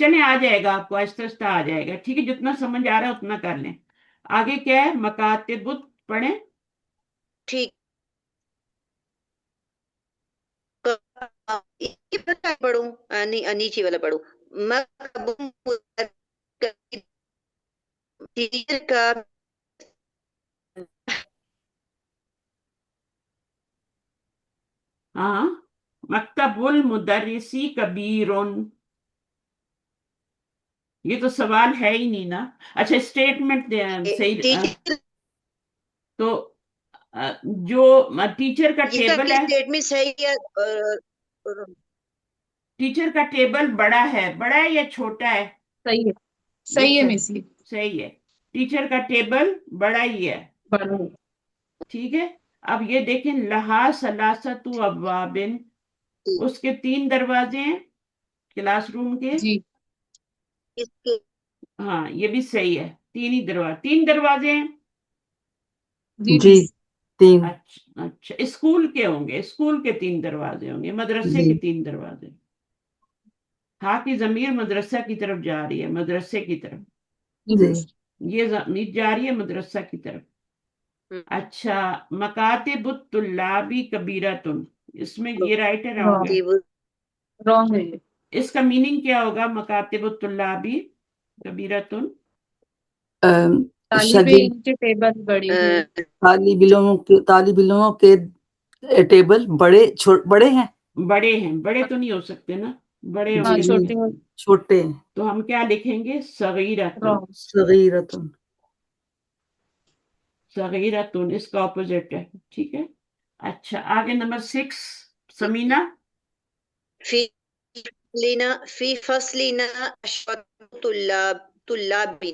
چلیں آ جائے گا آپ کو، آہستہ آہستہ آ جائے گا، ٹھیک ہے، جتنا سمجھ آ رہا ہے اتنا کر لیں۔ آگے کیا ہے؟ مکاتب پڑھیں۔ ٹھیک، یہ والا پڑھوں؟ نہیں، نیچے والا پڑھوں۔ ٹیچر کا ہاں، مکتب المدرسی کبیرن، یہ تو سوال ہے ہی نہیں نا۔ اچھا اسٹیٹمنٹ صحیح، ٹیچر تو جو ٹیچر کا اس کا ٹیبل بھی ہے، اسٹیٹمنٹ صحیح ہے۔ ٹیچر کا ٹیبل بڑا ہے یا چھوٹا ہے؟ صحیح ہے، یہ صحیح ہے مس یہ صحیح ہے، ٹیچر کا ٹیبل بڑا ہی ہے، بڑا ٹھیک ہے۔ اب یہ دیکھیں، لہا سلاست ابوابن، اس کے 3 دروازے ہیں کلاس روم کے۔ جی اس کے ہاں یہ بھی صحیح ہے، 3 دروازے ہیں۔ جی جی مس 3 اچھا اچھا، اسکول کے ہوں گے، اسکول کے 3 دروازے ہوں گے، مدرسے جی کے 3 دروازے۔ ہاں کی ضمیر مدرسہ کی طرف جا رہی ہے، مدرسے کی طرف، جی جی مس یہ ضمیر جا رہی ہے مدرسہ کی طرف۔ اچھا، مکاتب الطلابی کبیرتن، اس میں یہ رائٹ ہے رانگ ہے؟ رانگ ہے یہ، اس کا میننگ کیا ہوگا؟ مکاتب الطلابی کبیرتن، طالب شاگرد علم کے ٹیبل بڑی ہے، طالب علموں کے ٹیبل بڑے ہیں، بڑے ہیں، بڑے تو نہیں ہو سکتے نا، بڑے ہوں ہاں گے جی تو چھوٹے چھوٹے ہیں، تو ہم کیا لکھیں گے؟ صغیرتن، رانگ، صغیرتن۔ صغیرتن اس کا اپوزٹ ہے، ٹھیک ہے۔ اچھا آگے نمبر 6، سمینہ۔ فی فصلنا طلاب،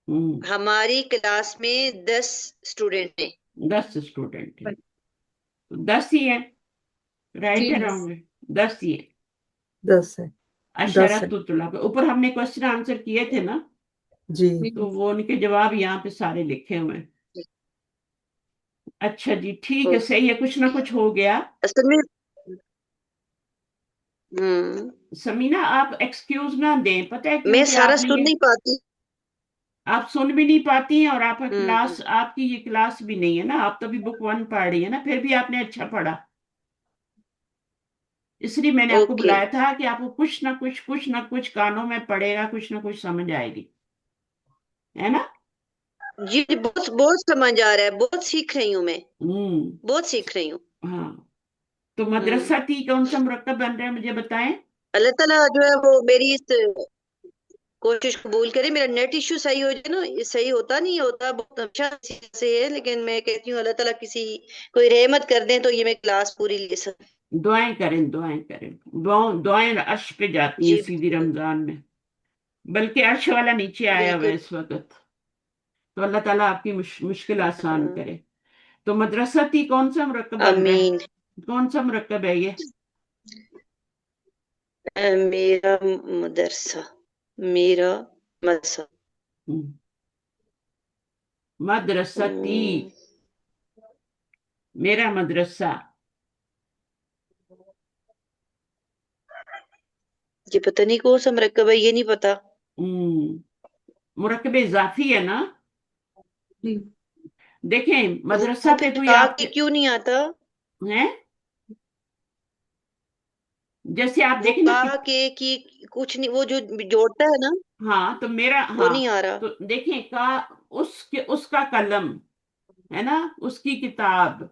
ہوں، ہماری کلاس میں 10 اسٹوڈینٹ ہیں۔ 10 اسٹوڈنٹ ہیں، 10 ہی ہیں، رائٹ جی ہے مس رانگ ہے؟ 10 ہی ہے۔ 10 ہے، 10 ہے، اشرت الطلاب، اوپر ہم نے کوشچن آنسر کیے تھے نا، جی جی تو مس وہ ان کے جواب یہاں پہ سارے لکھے ہوئے ہیں۔ اچھا جی ٹھیک ہے، صحیح ہے، کچھ نہ کچھ ہو گیا۔ اصل میں سمینہ آپ ایکسکیوز نہ دیں، پتہ ہے میں کیونکہ سارا آپ نے سن یہ، نہیں پاتی۔ آپ سن بھی نہیں پاتی ہیں، اور آپ کا ہوں کلاس، آپ کی یہ کلاس بھی نہیں ہے نا، آپ تو بھی بک 1 پڑھ رہی ہے نا، پھر بھی آپ نے اچھا پڑھا، اس لیے میں نے آپ کو اوکے بلایا تھا کہ آپ کو کچھ نہ کچھ کانوں میں پڑے گا، کچھ نہ کچھ سمجھ آئے گی، ہے نا؟ جی، بہت بہت سمجھ آ رہا ہے، بہت سیکھ رہی ہوں میں، ہوں، بہت سیکھ رہی ہوں۔ ہاں، تو مدرسہ تھی کون سا مرکب بن رہا ہے مجھے بتائیں؟ اللہ تعالیٰ جو ہے وہ میری اس کوشش قبول کرے، میرا نیٹ ایشو صحیح ہو جائے نا، یہ صحیح ہوتا نہیں ہوتا بہت اچھا سے ہے، لیکن میں کہتی ہوں اللہ تعالیٰ کوئی رحمت کر دیں تو یہ میں کلاس پوری لے سکوں۔ دعائیں کریں، دعائیں عرش پہ جاتی ہیں جی سیدھی رمضان میں، بلکہ عرش والا نیچے آیا ہوا ہے بالکل، اس وقت، تو اللہ تعالیٰ آپ کی مشکل آسان کرے۔ تو مدرسہ تھی کون سا مرکب بن رہا آمین۔ ہے؟ کون سا مرکب ہے یہ؟ میرا مدرسہ، میرا مدرسہ، مدرسہ تھی، میرا مدرسہ، یہ پتہ نہیں کون سا مرکب ہے، یہ نہیں پتا۔ مرکب اضافی ہے نا؟ جی دیکھیں مدرسہ وہ پہ کوئی کہا آپ کہ کے کیوں نہیں آتا؟ ہیں، جیسے آپ وہ دیکھیں نا کہ، کہا کہ کچھ نہیں، وہ جو جوڑتا ہے نا ہاں تو میرا، وہ ہاں نہیں آ رہا۔ تو دیکھیں اس کا قلم ہے نا، اس کی کتاب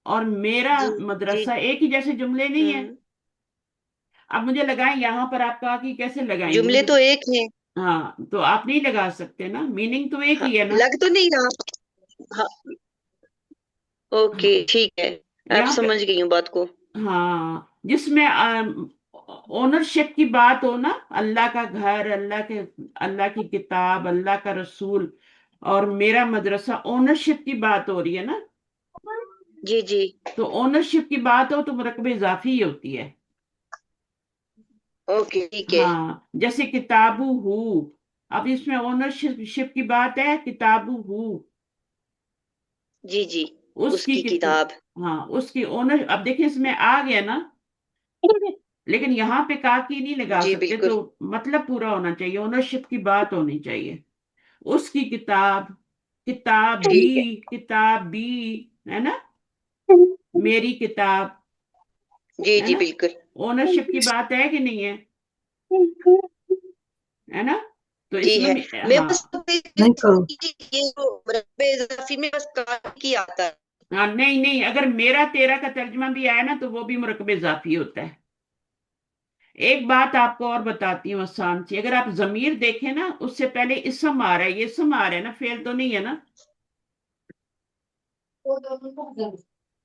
اور میرا جی جی مدرسہ ایک ہی جیسے جملے نہیں ہیں؟ اب مجھے لگائیں یہاں پر آپ کہا کہ کیسے لگائیں گے جملے مجھے، تو ایک ہیں۔ ہاں تو آپ نہیں لگا سکتے نا، میننگ تو ایک ہاں، ہی ہے نا۔ لگ تو نہیں رہا۔ ہاں، اوکے ہاں، ٹھیک ہے، اب یہاں پہ، سمجھ گئی ہوں بات کو۔ ہاں جس میں اونرشپ کی بات ہو نا، اللہ کا گھر، اللہ کی کتاب، اللہ کا رسول اور میرا مدرسہ، اونرشپ کی بات ہو رہی ہے نا، جی جی تو اونرشپ کی بات ہو تو مرکب اضافی ہی ہوتی ہے۔ اوکے ٹھیک ہے۔ ہاں جیسے کتابو ہو، اب اس میں اونرشپ کی بات ہے، کتابو ہو، جی جی، اس اس کی کی کتاب۔ ہاں اس کی اونر، اب دیکھیں اس میں آ گیا نا، لیکن یہاں پہ کی نہیں لگا جی سکتے، بالکل تو مطلب پورا ہونا چاہیے، اونرشپ کی بات ہونی چاہیے. اس کی کتاب، کتاب بھی، ٹھیک ہے. کتاب بھی، ہے نا، میری کتاب، جی ہے جی نا. بالکل. اونرشپ کی بات ہے کہ نہیں ہے نا؟ تو جی اس میں ہے. میں ہاں. بس نہیں کرو. یہ جو مربع اضافی میں بس کی آتا ہے. ہاں نہیں نہیں، اگر میرا تیرا کا ترجمہ بھی آیا نا تو وہ بھی مرکب اضافی ہوتا ہے. ایک بات آپ کو اور بتاتی ہوں آسان سی، اگر آپ ضمیر دیکھیں نا، اس سے پہلے اسم آ رہا ہے، یہ اسم آ رہا ہے نا، فعل تو نہیں ہے نا.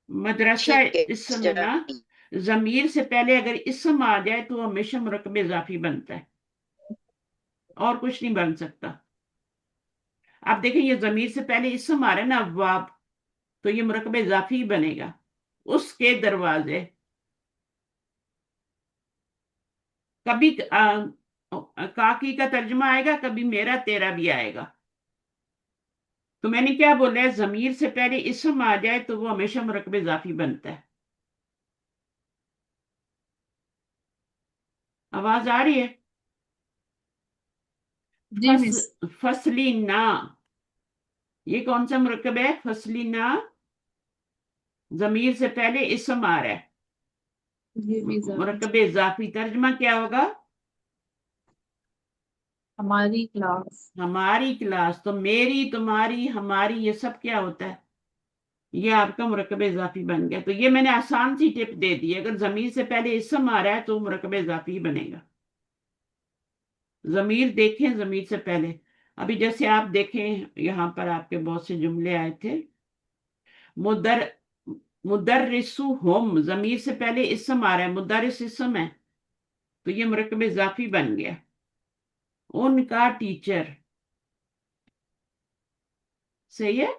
مدرسہ ٹھیک ہے اسم ہے نا. جناب. ضمیر سے پہلے اگر اسم آ جائے تو وہ ہمیشہ مرکب اضافی بنتا ہے، اور کچھ نہیں بن سکتا. آپ دیکھیں یہ ضمیر سے پہلے اسم آ رہا ہے نا، ابواب، تو یہ مرکب اضافی ہی بنے گا. اس کے دروازے، کبھی کاکی کا ترجمہ آئے گا، کبھی میرا تیرا بھی آئے گا. تو میں نے کیا بولا ہے، ضمیر سے پہلے اسم آ جائے تو وہ ہمیشہ مرکب اضافی بنتا ہے. آواز آ رہی ہے؟ جی مس. فصلی نا، یہ کون سا مرکب ہے؟ فصلی نا، ضمیر سے پہلے اسم آ رہا ہے، یہ بھی اضافی. مرکب اضافی. ترجمہ کیا ہوگا؟ ہماری کلاس. ہماری کلاس. تو میری، تمہاری، ہماری، یہ سب کیا ہوتا ہے؟ یہ آپ کا مرکب اضافی بن گیا. تو یہ میں نے آسان سی ٹپ دے دی، اگر ضمیر سے پہلے اسم آ رہا ہے تو مرکب اضافی بنے گا. ضمیر دیکھیں، ضمیر سے پہلے. ابھی جیسے آپ دیکھیں یہاں پر آپ کے بہت سے جملے آئے تھے، مدر مدرسو ہم، ضمیر سے پہلے اسم آ رہا ہے، مدرس اسم ہے، تو یہ مرکب اضافی بن گیا. ان کا ٹیچر، صحیح ہے.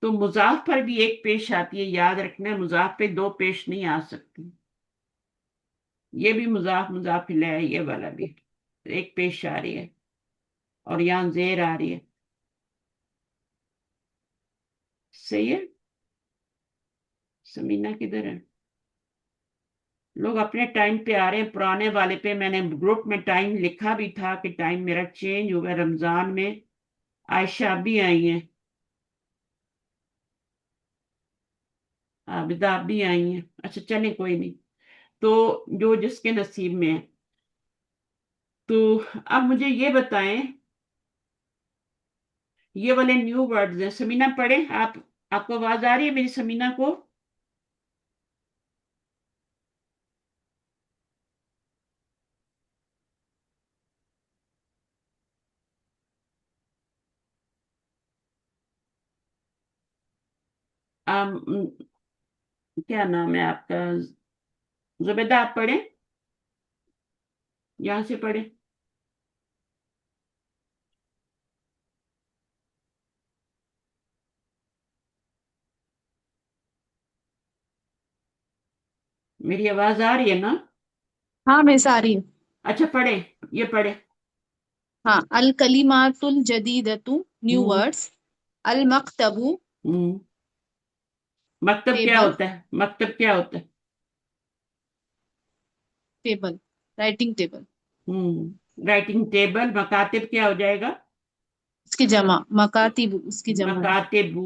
تو مضاف پر بھی ایک پیش آتی ہے، یاد رکھنا، مضاف پہ دو پیش نہیں آ سکتی. یہ بھی مضاف مضاف الیہ ہے، یہ والا بھی ایک پیش آ رہی ہے، اور یہاں زیر آ رہی ہے. صحیح ہے. سمینہ کدھر ہے؟ لوگ اپنے ٹائم پہ آ رہے ہیں، پرانے والے پہ میں نے گروپ میں ٹائم لکھا بھی تھا کہ ٹائم میرا چینج ہوا رمضان میں. عائشہ بھی آئی ہیں، عابدہ بھی آئی ہیں. اچھا چلیں کوئی نہیں، تو جو جس کے نصیب میں ہے. تو اب مجھے یہ بتائیں، یہ والے نیو ورڈز ہیں. سمینہ پڑھیں آپ. آپ کو آواز آ رہی ہے میری سمینہ کو؟ کیا نام ہے آپ کا؟ زبیدہ آپ پڑھیں، یہاں سے پڑھیں. میری آواز آ رہی ہے نا؟ ہاں مس آ رہی ہے. اچھا پڑھیں، یہ پڑھیں. ہاں. الکلیمات الجدیدۃ، نیو ہوں ورڈز. المکتب، ہوں. مکتب کیا ٹیبل. ہوتا ہے؟ مکتب کیا ہوتا ہے؟ Table, writing table. Writing table. مکاتب کیا ہو جائے گا؟ اس کی جمع مکاتب، اس کی جمع ہے. مکاتب.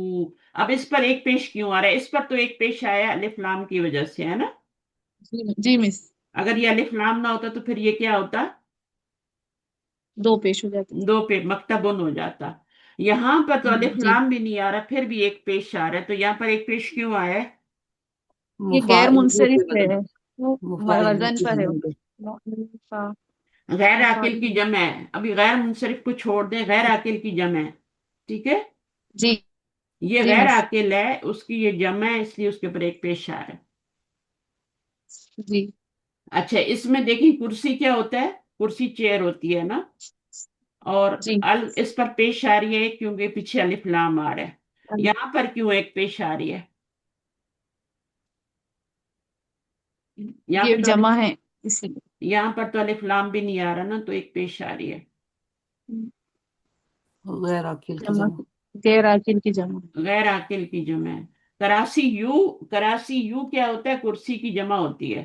اب اس پر ایک پیش کیوں آ رہا ہے؟ اس پر تو ایک پیش آیا الف لام کی وجہ سے، ہے نا. جی مس. اگر یہ الف لام نہ ہوتا تو پھر یہ کیا ہوتا؟ دو پیش ہو جاتے. دو پہ مکتبن ہو جاتا. یہاں پر تو الف جی. لام بھی نہیں آ رہا، پھر بھی ایک پیش آ رہا ہے. تو یہاں پر ایک پیش کیوں آیا ہے؟ یہ غیر مفاعلہ کے منصرف ہے، وزن، وہ مفاعلہ وزن کے پر ہے. وزن پہ. غیر عاقل کی جمع ہے. ابھی غیر منصرف کو چھوڑ دیں، غیر عاقل کی جمع ہے. ٹھیک ہے. جی. یہ جی غیر مس. عاقل ہے، اس کی یہ جمع ہے، اس لیے اس کے اوپر ایک پیش آ رہا ہے. جی. اچھا اس میں دیکھیں کرسی کیا ہوتا ہے؟ کرسی چیئر ہوتی ہے نا. اور جی. اس پر پیش آ رہی ہے کیونکہ پیچھے الف لام آ رہا ہے. یہاں پر کیوں ایک پیش آ رہی ہے؟ یہاں یہ پہ تو جمع ہے اسی لیے. یہاں پر تو الف لام بھی نہیں آ رہا نا، تو ایک پیش آ رہی ہے. غیر عاقل کی جمع، جمع. غیر عاقل کی جمع. غیر عاقل کی جمع ہے. کراسی یو. کراسی یو کیا ہوتا ہے؟ کرسی کی جمع ہوتی ہے.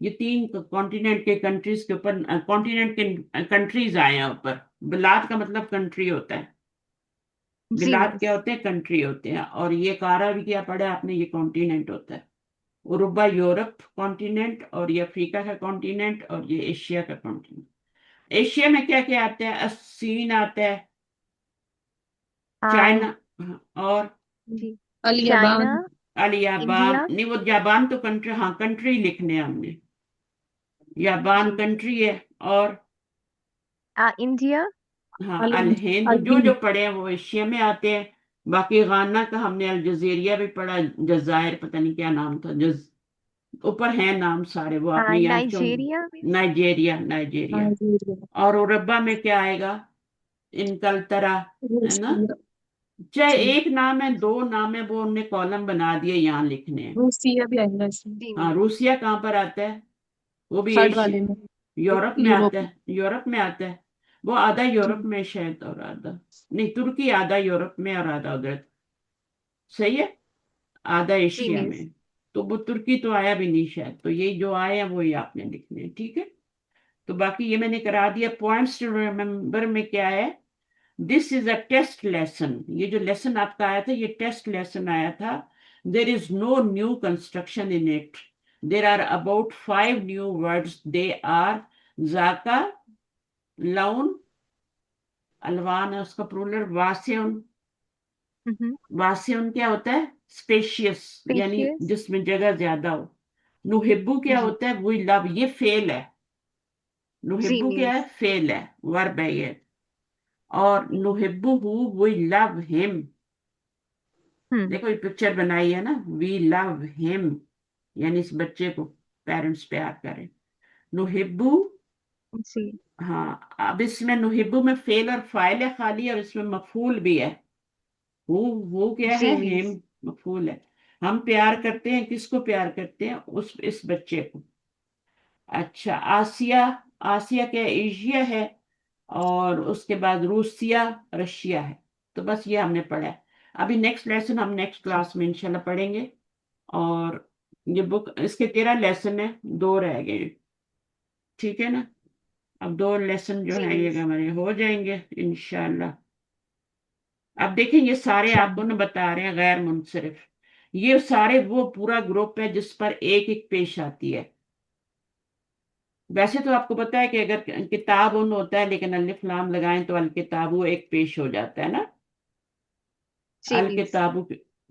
یہ 3 کانٹیننٹ کے کنٹریز کے اوپر، کانٹیننٹ کے کنٹریز آئے ہیں اوپر. بلاد کا مطلب کنٹری ہوتا ہے. جی بلاد کیا مس. ہوتے ہیں؟ کنٹری ہوتے ہیں. اور یہ کارا بھی کیا پڑھا آپ نے؟ یہ کانٹیننٹ ہوتا ہے. اوروبا یورپ کانٹیننٹ، اور یہ افریقہ کا کانٹیننٹ، اور یہ ایشیا کا کانٹیننٹ. ایشیا میں کیا کیا آتا ہے؟ الصین آتا ہے، چائنا، اور جی الیابان. چائنا، الیابان. انڈیا، نہیں، وہ جابان تو کنٹری، ہاں کنٹری لکھنے ہیں ہم نے. یابان جی کنٹری ہے. اور انڈیا، ہاں الہند. الہند. جو الہند. پڑھے ہیں وہ ایشیا میں آتے ہیں. باقی غانا کا ہم نے الجزیریا بھی پڑھا، جزائر پتہ نہیں کیا نام تھا، اوپر ہیں نام سارے، وہ آپ نے یہاں نائجیریا مس. نائجیریا. نائجیریا. نائجیریا. اور اوروبا میں کیا آئے گا؟ انکلترا، ہے نا. روسیا. چاہے جی. ایک نام ہے، 2 نام ہے، وہ ہم نے کالم بنا دیے یہاں لکھنے ہیں. روسیا بھی آئیں گا اس میں، جی ہاں مس. روسیا کہاں پر آتا ہے؟ وہ بھی تھرڈ والے میں. یورپ میں یوروپ. آتا ہے. یورپ میں آتا ہے. وہ آدھا جی. یورپ میں شاید، اور آدھا نہیں. ترکی آدھا یورپ میں اور آدھا ادھر. صحیح ہے. آدھا جی ایشیا میں. مس. تو وہ ترکی تو آیا بھی نہیں شاید. تو یہ جو آئے ہیں وہی آپ نے لکھنے ہیں. ٹھیک ہے. تو باقی یہ میں نے کرا دیا. پوائنٹس ٹو ریمبر میں کیا ہے؟ دس از اے ٹیسٹ لیسن. یہ جو لیسن آپ کا آیا تھا یہ ٹیسٹ لیسن آیا تھا. There is no new construction in it. There are about 5 new words. They are ذاکا، لون، الوان ہے اس کا پرولر، واسیون. واسیون کیا ہوتا ہے؟ اسپیشیس، یعنی اسپیشیس. جس میں جگہ زیادہ ہو. نوہبو کیا جی. ہوتا ہے؟ وی لو. یہ فیل ہے. جی نوہبو کیا ہے؟ مس. فیل ہے، ورب ہے یہ. اور نوہبو ہو، وی لو ہم. دیکھو یہ پکچر بنائی ہے نا، وی لو ہم، یعنی اس بچے کو پیرنٹس پیار کریں. نوہبو. جی. ہاں اب اس میں نوہبو میں فعل اور فاعل ہے خالی، اور اس میں مفعول بھی ہے. وہ کیا ہے؟ جی ہم. مس. مفعول ہے. ہم پیار کرتے ہیں، کس کو پیار کرتے ہیں؟ اس بچے کو. اچھا آسیہ. آسیہ کیا ہے؟ ایشیا ہے. اور اس کے بعد روسیا، رشیا ہے. تو بس یہ ہم نے پڑھا ہے. ابھی نیکسٹ لیسن ہم نیکسٹ کلاس میں انشاءاللہ پڑھیں گے. اور یہ بک، اس کے 13 لیسن ہیں، 2 رہ گئے ہیں. ٹھیک ہے نا. اب 2 لیسن جو جی ہیں یہ مس. ہمارے ہو جائیں گے انشاءاللہ. اب دیکھیں یہ سارے آپ کو نا بتا رہے ہیں غیر منصرف. یہ سارے وہ پورا گروپ ہے جس پر ایک ایک پیش آتی ہے. ویسے تو آپ کو پتا ہے کہ اگر کتاب ان ہوتا ہے لیکن الف لام لگائیں تو الکتاب وہ ایک پیش ہو جاتا ہے نا. جی مس. الکتاب،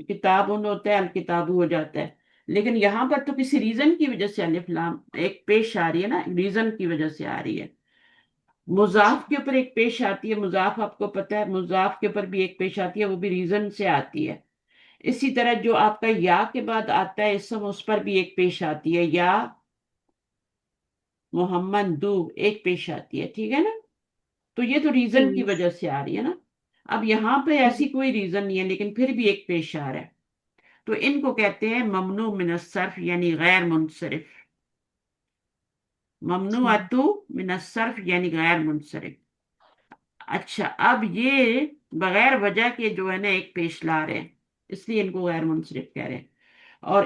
کتاب ان ہوتا ہے، الکتاب ہو جاتا ہے. لیکن یہاں پر تو کسی ریزن کی وجہ سے الف لام ایک پیش آ رہی ہے نا، ریزن کی وجہ سے آ رہی ہے. جی. مضاف کے اوپر ایک پیش آتی ہے. مضاف آپ کو پتا ہے، مضاف کے اوپر بھی ایک پیش آتی ہے، وہ بھی ریزن سے آتی ہے. اسی طرح جو آپ کا یا کے بعد آتا ہے اسم، اس پر بھی ایک پیش آتی ہے. یا محمد دو ایک پیش آتی ہے. ٹھیک ہے نا. تو یہ تو جی ریزن کی مس. وجہ سے آ رہی ہے نا. اب یہاں پہ ایسی کوئی ریزن نہیں ہے لیکن پھر بھی ایک پیش آ رہا ہے. تو ان کو کہتے ہیں ممنوع من الصرف، یعنی غیر منصرف. ممنوعاتو من الصرف یعنی غیر منصرف. اچھا اب یہ بغیر وجہ کے جو ہے نا ایک پیش لا رہے ہیں، اس لیے ان کو غیر منصرف کہہ رہے ہیں. اور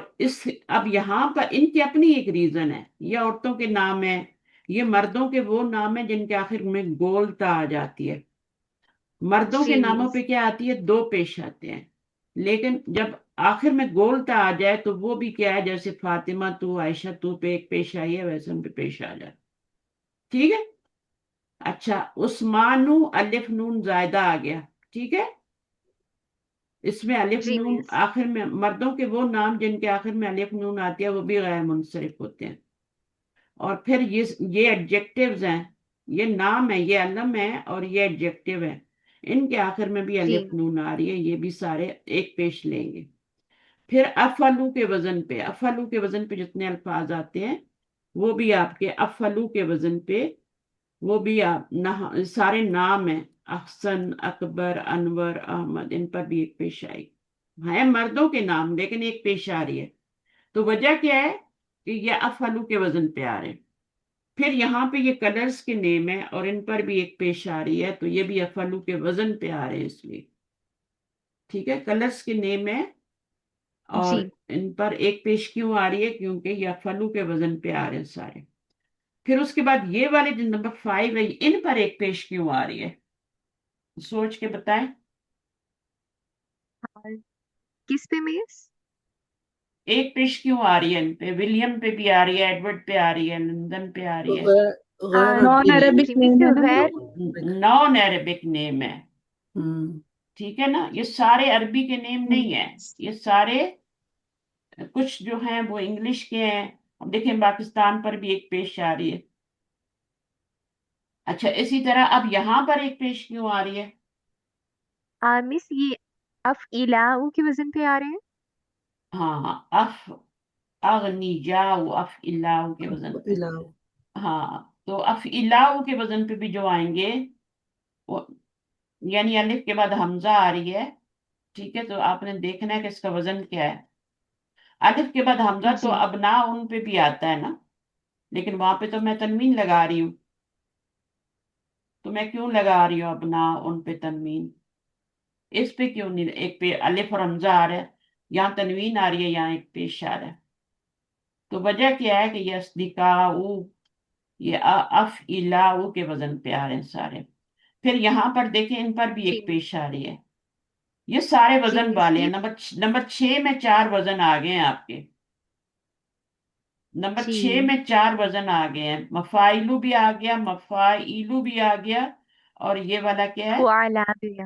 اب یہاں پر ان کی اپنی ایک ریزن ہے. یہ عورتوں کے نام ہے، یہ مردوں کے وہ نام ہیں جن کے آخر میں گولتا آ جاتی ہے. مردوں کے جی ناموں مس. پہ کیا آتی ہے؟ 2 پیش آتے ہیں. لیکن جب آخر میں گولتا آ جائے تو وہ بھی کیا ہے؟ جیسے فاطمہ تو، عائشہ تو پہ ایک پیش آئی ہے، ویسے ان پہ پیش آ جائے. ٹھیک ہے. اچھا عثمانو الف نون زائدہ آ گیا. ٹھیک ہے. اس میں الف جی نون مس. آخر میں، مردوں کے وہ نام جن کے آخر میں الف نون آتی ہے وہ بھی غیر منصرف ہوتے ہیں. اور پھر یہ ایڈجیکٹیوز ہیں، یہ نام ہے، یہ علم ہے، اور یہ ایڈجیکٹیو ہے. ان کے آخر میں بھی جی. الف نون آ رہی ہے، یہ بھی سارے ایک پیش لیں گے. پھر افعلو کے وزن پہ، افعلو کے وزن پہ جتنے الفاظ آتے ہیں وہ بھی آپ کے افعلو کے وزن پہ، وہ بھی آپ سارے نام ہیں. احسن، اکبر، انور، احمد، ان پر بھی ایک پیش آئی ہے. مردوں کے نام لیکن ایک پیش آ رہی ہے. تو وجہ کیا ہے؟ کہ یہ افعلو کے وزن پہ آ رہے ہیں. پھر یہاں پہ یہ کلرز کے نیم ہے اور ان پر بھی ایک پیش آ رہی ہے، تو یہ بھی افعلو کے وزن پہ آ رہے ہیں اس لیے. ٹھیک ہے. کلرز کے نیم ہے اور جی ان پر ایک پیش کیوں آ رہی ہے؟ کیونکہ یہ افعلو کے وزن پہ آ رہے ہیں سارے. پھر اس کے بعد یہ والے جو نمبر 5 ہے ان پر ایک پیش کیوں آ رہی ہے؟ سوچ کے بتائیں. اور کس پہ مس؟ ایک پیش کیوں آ رہی ہے ان پہ؟ ولیم پہ بھی آ رہی ہے، ایڈورڈ پہ آ رہی ہے، لندن پہ آ رہی ہے. غیر نان عربی عربک جی نیم مس ہے نا. غیر نان عربک نیم ہے. ہوں ٹھیک ہے نا، یہ سارے عربی کے نیم نہیں ہیں، یہ سارے کچھ جو ہیں وہ انگلش کے ہیں. اب دیکھیں پاکستان پر بھی ایک پیش آ رہی ہے. اچھا اسی طرح اب یہاں پر ایک پیش کیوں آ رہی ہے؟ مس یہ افعلاء کے وزن پہ آ رہے ہیں. ہاں، اغنی جاؤ افعلاؤ کے وزن پہ. علاوہ ہاں، تو افعلاؤ کے وزن پہ بھی جو آئیں گے وہ یعنی الف کے بعد حمزہ آ رہی ہے. ٹھیک ہے، تو آپ نے دیکھنا ہے کہ اس کا وزن کیا ہے. الف کے بعد حمزہ تو جی ابنا ان پہ بھی آتا ہے نا، لیکن وہاں پہ تو میں تنوین لگا رہی ہوں. تو میں کیوں لگا رہی ہوں ابنا ان پہ تنوین؟ اس پہ کیوں نہیں؟ ایک پہ الف اور حمزہ آ رہا ہے، یہاں تنوین آ رہی ہے، یہاں ایک پیش آ رہا ہے. تو وجہ کیا ہے کہ یہ اصدقاؤ، یہ افعلاؤ کے وزن پہ آ رہے ہیں سارے. پھر یہاں پر دیکھیں ان پر بھی جی ایک پیش آ رہی ہے. یہ سارے جی وزن مس والے ہیں. یہ نمبر 6 میں 4 وزن آ گئے ہیں آپ کے. نمبر جی 6 میں 4 وزن آ گئے ہیں. مفائلو بھی آ گیا، مفائلو بھی آ گیا، اور یہ والا کیا ہے؟ فعلاء بھی ہے.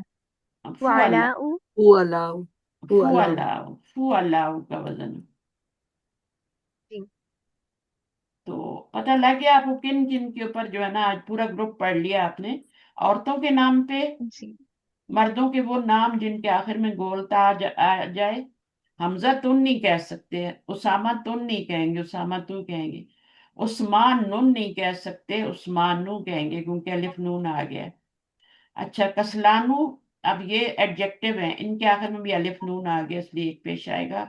فعلا. فعلاء هو علاو هو علاو فعلا، فعلا کا وزن. جی تو پتہ لگ گیا آپ کو کن کن کے اوپر جو ہے نا، آج پورا گروپ پڑھ لیا آپ نے. عورتوں کے نام پہ، جی مردوں کے وہ نام جن کے آخر میں گولتا آ جائے. حمزہ تن نہیں کہہ سکتے، اسامہ تن نہیں کہیں گے، اسامہ تو کہیں گے. عثمان نون نہیں کہہ سکتے، عثمان نو کہیں گے کیونکہ الف نون آ گیا. اچھا کسلانو، اب یہ ایڈجیکٹو ہیں، ان کے آخر میں بھی الف نون آ گیا، اس لیے ایک پیش آئے گا.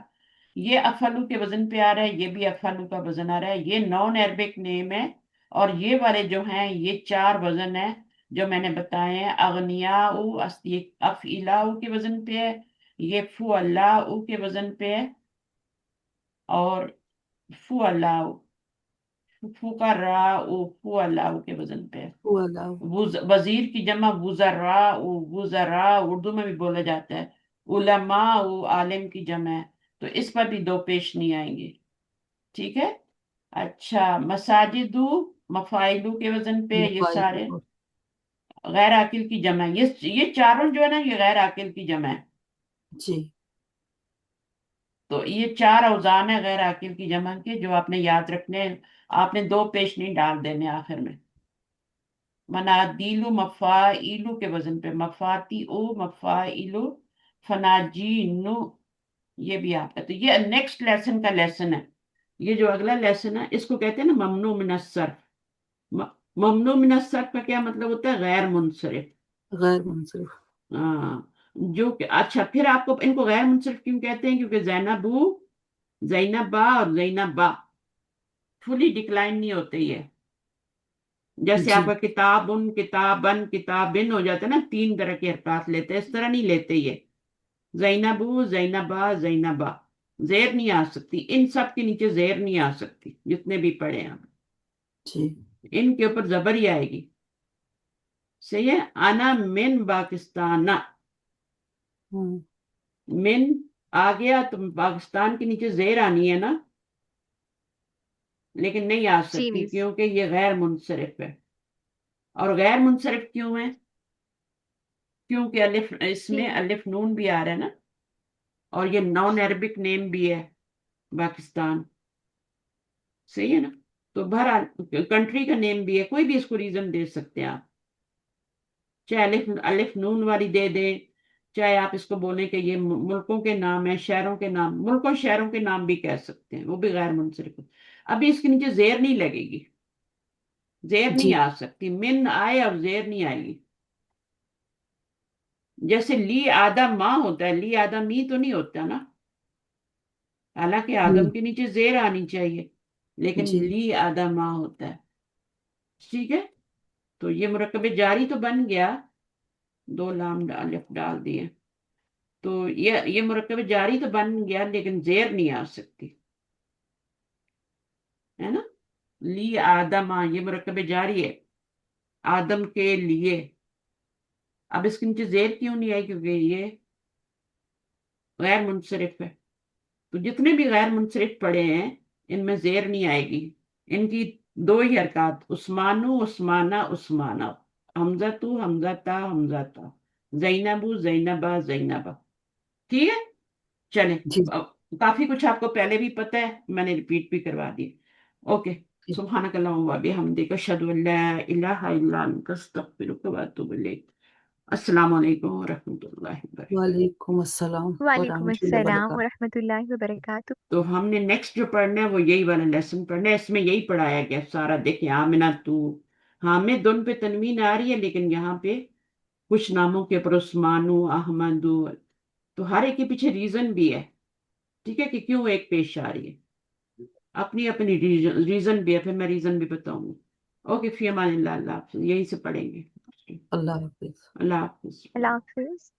یہ افعلو کے وزن پہ آ رہا ہے، یہ بھی افعلو کا وزن آ رہا ہے. یہ نان عربک نیم ہے، اور یہ والے جو ہیں یہ 4 وزن ہیں جو میں نے بتائے ہیں. اغنیاؤ افعلاؤ کے وزن پہ ہے، یہ فعلاؤ کے وزن پہ ہے، اور فعلاؤ فقراؤ فعلاؤ کے وزن پہ ہے. هو علاو وزیر کی جمع وزراء، وزراء اردو میں بھی بولا جاتا ہے. علماء عالم کی جمع ہے، تو اس پر بھی 2 پیش نہیں آئیں گے. ٹھیک ہے. اچھا مساجدو مفائلو کے وزن پہ یہ سارے. مفاعل غیر عاقل کی جمع ہے، یہ چاروں جو ہے نا یہ غیر عاقل کی جمع ہے. جی تو یہ 4 اوزان ہے غیر عاقل کی جمع کے جو آپ نے یاد رکھنے ہیں. آپ نے 2 پیش نہیں ڈال دینے آخر میں. منادیلو مفاعیلو کے وزن پہ، مفاتی او مفاعیلو، فناجینو یہ بھی آپ کا. تو یہ نیکسٹ لیسن کا لیسن ہے. یہ جو اگلا لیسن ہے اس کو کہتے ہیں نا ممنوع من الصرف. ممنوع من الصرف کا کیا مطلب ہوتا ہے؟ غیر منصرف. غیر منصرف ہاں، جو کہ اچھا پھر آپ کو ان کو غیر منصرف کیوں کہتے ہیں؟ کیونکہ زینبو، زینبا اور زینبا فلی ڈکلائن نہیں ہوتے. یہ جیسے جی آپ کا کتابن، کتابن، کتابن ہو جاتا ہے نا، 3 طرح کے حرکات لیتے ہیں، اس طرح نہیں لیتے. یہ زینبو، زینبا، زینبا زیر نہیں آ سکتی. ان سب کے نیچے زیر نہیں آ سکتی جتنے بھی پڑھے آپ. جی ان کے اوپر زبر ہی آئے گی. صحیح ہے. انا من پاکستان، ہوں من آ گیا تو پاکستان کے نیچے زیر آنی ہے نا، لیکن نہیں آ جی سکتی مس کیونکہ یہ غیر منصرف ہے. اور غیر منصرف کیوں ہے؟ کیونکہ الف، اس میں جی الف نون بھی آ رہا ہے نا، اور یہ نان عربک نیم بھی ہے پاکستان. صحیح ہے نا. تو بہرحال کنٹری کا نیم بھی ہے، کوئی بھی اس کو ریزن دے سکتے ہیں آپ، چاہے الف نون والی دے دیں، چاہے آپ اس کو بولیں کہ یہ ملکوں کے نام ہیں، شہروں کے نام، ملکوں شہروں کے نام بھی کہہ سکتے ہیں، وہ بھی غیر منصرف. ابھی اس کے نیچے زیر نہیں لگے گی، زیر جی نہیں آ سکتی. من آئے اور زیر نہیں آئے گی. جیسے لی آدم ماں ہوتا ہے، لی آدم می تو نہیں ہوتا نا، حالانکہ آدم کے نیچے زیر آنی چاہیے، لیکن جی لی آدم ماں ہوتا ہے. ٹھیک ہے. تو یہ مرکب جاری تو بن گیا، 2 لام الف ڈال دیے. تو یہ مرکب جاری تو بن گیا لیکن زیر نہیں آ سکتی ہے نا. لی آدم یہ مرکب جاری ہے آدم کے لیے. اب اس کے نیچے زیر کیوں نہیں آئی کیونکہ یہ غیر منصرف ہے. تو جتنے بھی غیر منصرف پڑے ہیں ان میں زیر نہیں آئے گی. ان کی دو ہی حرکات عثمانو عثمانہ عثمانہ حمزہ حمزہ حمزہ زینبو زینبا زینبا. ٹھیک ہے چلیں. جی کافی کچھ آپ کو پہلے بھی پتہ ہے میں نے ریپیٹ بھی کروا دی. اوکے جی سبحانک اللہم و بحمدک اشہد ان لا الہ الا انت استغفرک و اتوب الیک. السلام علیکم ورحمۃ اللہ وبرکاتہ. وعلیکم السلام وعلیکم ورحمۃ اللہ السلام وبرکاتہ. ورحمۃ اللہ وبرکاتہ. تو ہم نے نیکسٹ جو پڑھنا ہے وہ یہی والا لیسن پڑھنا ہے. اس میں یہی پڑھایا گیا سارا. دیکھیں آمنہ تو حامد دن پہ تنوین آ رہی ہے لیکن یہاں پہ کچھ ناموں کے اوپر عثمانو احمدو تو ہر ایک کے پیچھے ریزن بھی ہے. ٹھیک ہے کہ کیوں ایک پیش آ رہی ہے اپنی اپنی ریزن بھی ہے. پھر میں ریزن بھی بتاؤں گی. اوکے فی امان اللہ. اللہ حافظ. یہی سے پڑھیں گے. اللہ حافظ. اللہ حافظ. اللہ حافظ.